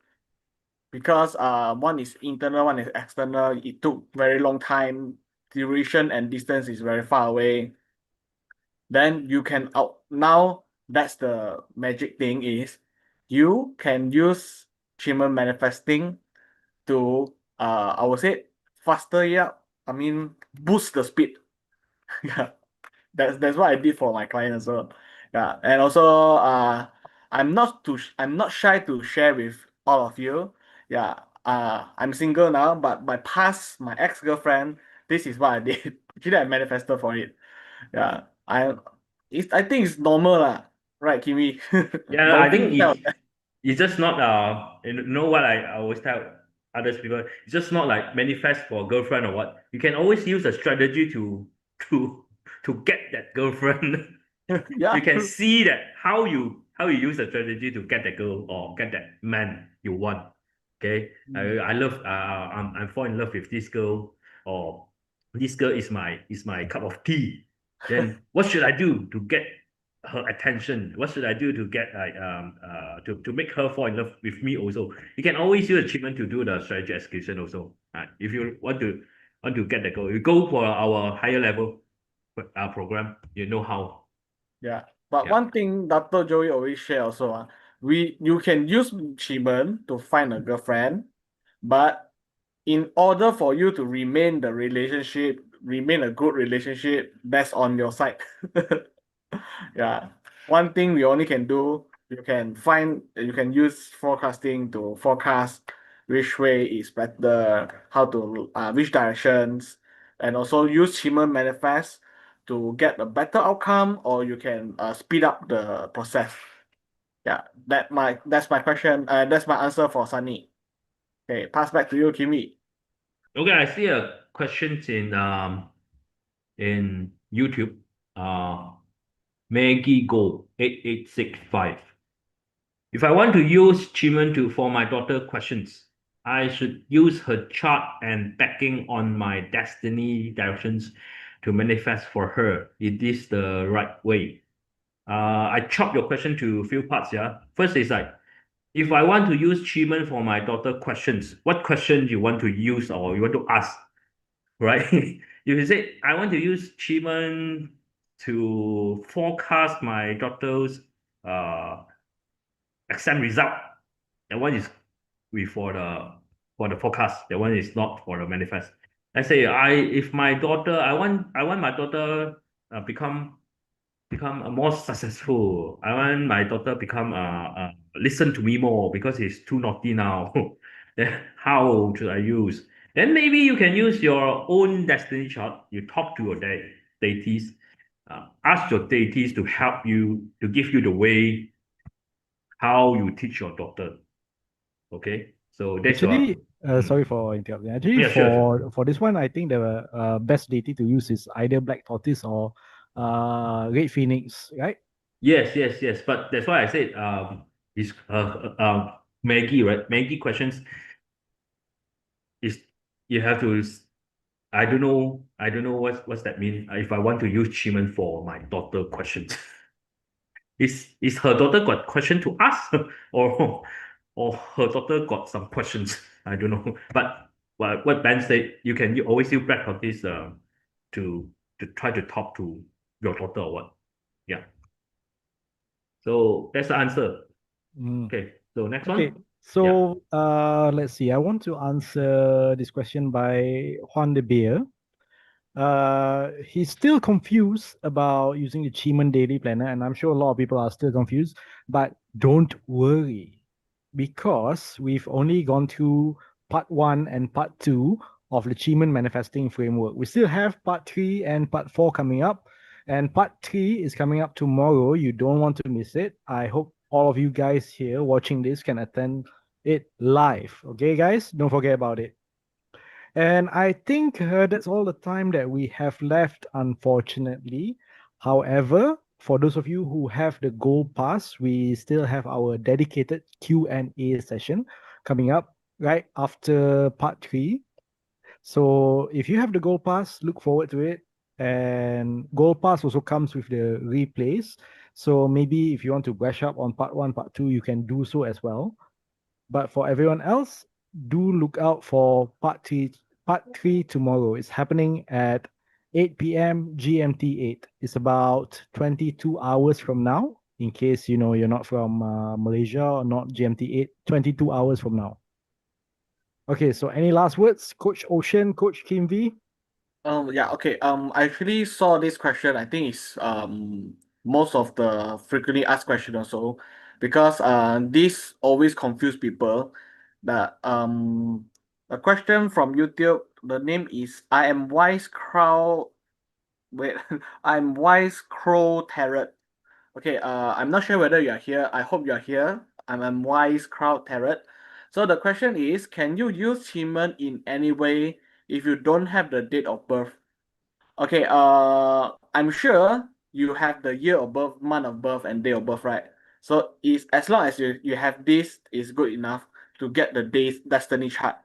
[SPEAKER 3] because one is internal, one is external. It took very long time. Duration and distance is very far away. Then you can out now. That's the magic thing is, you can use QiMen manifesting to I would say faster. Yeah, I mean boost the speed. Yeah, That's what I did for my client as well. Yeah, and also I'm not shy to share with all of you. Yeah, I'm single now, but my ex-girlfriend, this is what I did. Actually, I manifested for it. Yeah, I think it's normal lah, right, Kimi?
[SPEAKER 4] Yeah, I
[SPEAKER 3] Don't
[SPEAKER 4] think
[SPEAKER 3] feel bad.
[SPEAKER 4] it's just not you know what I always tell others people, it's just not like manifest for a girlfriend or what. You can always use a strategy to to get that girlfriend.
[SPEAKER 3] Yeah,
[SPEAKER 4] You can
[SPEAKER 3] true.
[SPEAKER 4] see that how you use the strategy to get that girl or get that man you want. Okay, I love I'm fall in love with this girl, or this girl is my cup of tea. Then what should I do to get her attention? What should I do to get like to make her fall in love with me also? You can always use achievement to do the strategy execution also. If you want to get the goal, you go for our higher level program. You know how.
[SPEAKER 3] Yeah. But
[SPEAKER 4] Yeah.
[SPEAKER 3] one thing Dr. Joey always share also, you can use QiMen to find a girlfriend, but in order for you to remain a good relationship, that's on your side. Yeah. One thing we only can do, you can use forecasting to forecast which way is better, how to which directions, and also use human manifest to get a better outcome, or you can speed up the process. Yeah, that's my question. That's my answer for Sunny. Okay, pass back to you, Kimi.
[SPEAKER 4] Okay, I see a question in YouTube. Maggie Go 8865. If I want to use Chiman to for my daughter questions, I should use her chart and backing on my destiny directions to manifest for her. It is the right way. I chop your question to a few parts. Yeah. First is like, if I want to use Chiman for my daughter questions, what question you want to use or you want to ask, right? If you say I want to use Chiman to forecast my daughter's uh exam result, that one is for the forecast. That one is not for the manifest. Let's say if my daughter, I want my daughter become more successful. I want my daughter become listen to me more because he's too naughty now. Then how should I use? Then maybe you can use your own destiny chart. You talk to your deities, ask your deities to help you to give you the way how you teach your daughter. Okay, so that's
[SPEAKER 2] Actually,
[SPEAKER 4] mm.
[SPEAKER 2] sorry for interrupting. Actually,
[SPEAKER 4] Yeah, sure, sure.
[SPEAKER 2] for this one, I think the best deity to use is either black tortoise or red phoenix, right?
[SPEAKER 4] Yes. But that's why I said is Maggie, right? Maggie questions is you have to I don't know what's that mean. If I want to use Chiman for my daughter questions. Is her daughter got question to ask or her daughter got some questions? I don't know. But what Ben said, you always use black tortoise to try to talk to your daughter or what. Yeah. So that's the answer.
[SPEAKER 2] Mm.
[SPEAKER 4] Okay. So next
[SPEAKER 2] Okay,
[SPEAKER 4] one. Yeah.
[SPEAKER 2] so let's see. I want to answer this question by Juan de Beer. He's still confused about using the Chiman Daily Planner, and I'm sure a lot of people are still confused. But don't worry, because we've only gone through part 1 and part 2 of the Chiman Manifesting Framework. We still have part 3 and part 4 coming up, and part 3 is coming up tomorrow. You don't want to miss it. I hope all of you guys here watching this can attend it live. Okay, guys? Don't forget about it. And I think that's all the time that we have left, unfortunately. However, for those of you who have the Gold Pass, we still have our dedicated Q&A session coming up right after part 3. So if you have the Gold Pass, look forward to it. And Gold Pass also comes with the replays. So maybe if you want to brush up on part 1, part 2, you can do so as well. But for everyone else, do look out for part 3. Part 3 tomorrow. It's happening at 8 p.m. GMT 8. It's about 22 hours from now. In case you're not from Malaysia or not GMT 8, 22 hours from now. Okay, so any last words, Coach Ocean, Coach Kim V?
[SPEAKER 3] Yeah, okay. I actually saw this question. I think it's most of the frequently asked question also, because this always confuse people. That a question from YouTube. The name is I am wise crow. Wait, I'm wise crow tarot. Okay. I'm not sure whether you are here. I hope you are here. I'm wise crow tarot. So the question is, can you use QiMen in any way if you don't have the date of birth? Okay, I'm sure you have the year of birth, month of birth, and day of birth, right? So is as long as you have this is good enough to get the day's destiny chart.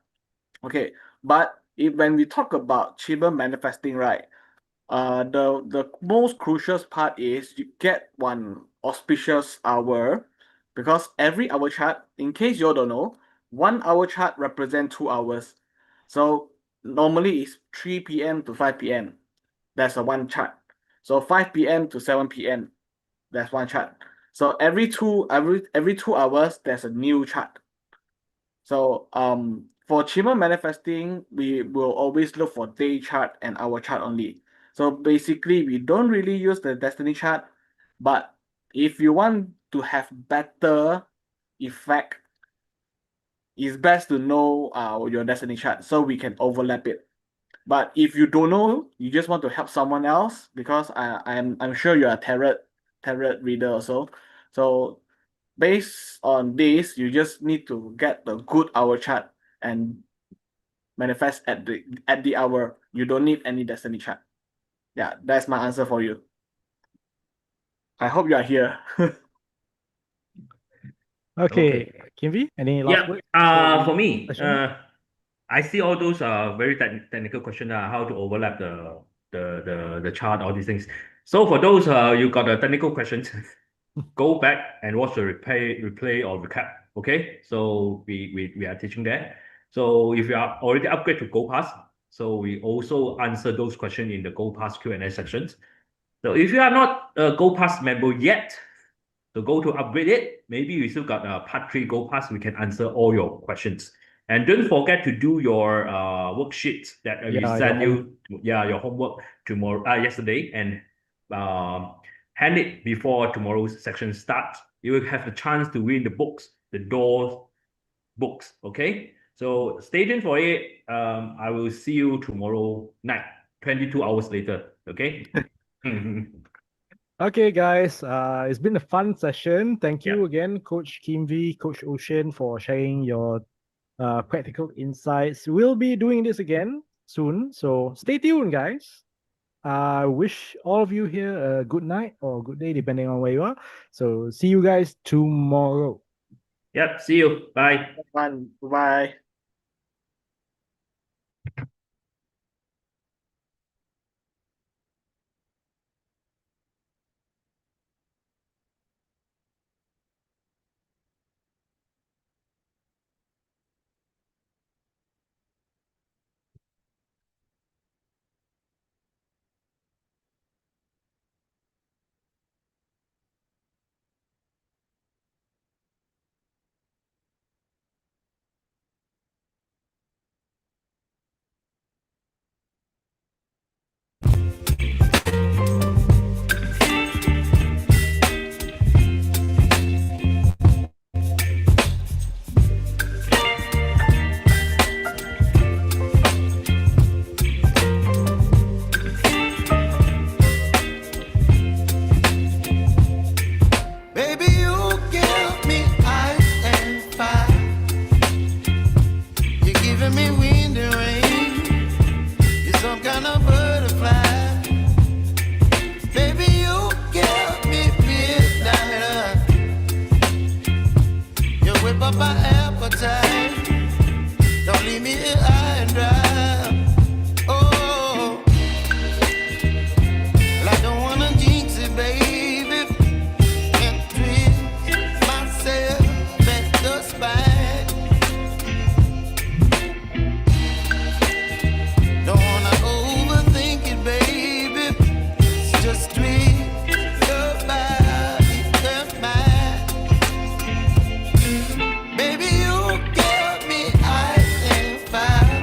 [SPEAKER 3] Okay, but when we talk about QiMen manifesting, right? The most crucial part is you get one auspicious hour, because every hour chart, in case you all don't know, 1 hour chart represent 2 hours. So normally it's 3 p.m. to 5 p.m. That's a one chart. So 5 p.m. to 7 p.m. That's one chart. So every 2 hours there's a new chart. So for QiMen manifesting, we will always look for day chart and hour chart only. So basically, we don't really use the destiny chart, but if you want to have better effect, it's best to know your destiny chart so we can overlap it. But if you don't know, you just want to help someone else, because I'm sure you're a tarot reader also. So based on this, you just need to get the good hour chart and manifest at the hour. You don't need any destiny chart. Yeah, that's my answer for you. I hope you are here.
[SPEAKER 2] Okay, Kimvi, any last
[SPEAKER 4] Yeah.
[SPEAKER 2] words?
[SPEAKER 4] For me,
[SPEAKER 2] Session?
[SPEAKER 4] I see all those very technical questions, how to overlap the chart, all these things. So for those you got the technical questions, go back and watch the replay or recap. Okay, so we are teaching that. So if you are already upgraded to Go Pass, so we also answer those questions in the Go Pass Q&A sections. So if you are not a Go Pass member yet, so go to upgrade it. Maybe we still got a part 3 Go Pass. We can answer all your questions. And don't forget to do your worksheets that we
[SPEAKER 2] Yeah,
[SPEAKER 4] send you. Yeah, your homework tomorrow, yesterday, and hand it before tomorrow's section starts. You will have the chance to win the books, the doors books. Okay, so stay tuned for it. I will see you tomorrow night, 22 hours later. Okay.
[SPEAKER 2] Okay, guys, it's been a fun session. Thank you
[SPEAKER 4] Yeah.
[SPEAKER 2] again, Coach Kimvi, Coach Ocean, for sharing your practical insights. We'll be doing this again soon, so stay tuned, guys. I wish all of you here a good night or good day, depending on where you are. So, see you guys tomorrow.
[SPEAKER 4] Yep. See you. Bye.
[SPEAKER 3] Fun. Bye.
[SPEAKER 1] Baby, you give me ice and fire. You're giving me wind and rain. You're some kind of butterfly. Baby, you give me midnight. You whip up my appetite. Don't leave me here high and dry. Oh, well, I don't wanna jinx it, baby. Can't twist myself at the spine. Don't wanna overthink it, baby. It's just twist your body and mine. Baby, you give me ice and fire.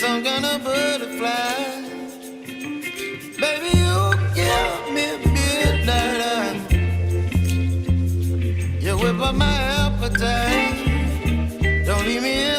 [SPEAKER 1] some kind of butterfly. Baby, you give me midnight. You whip up my appetite. Don't leave me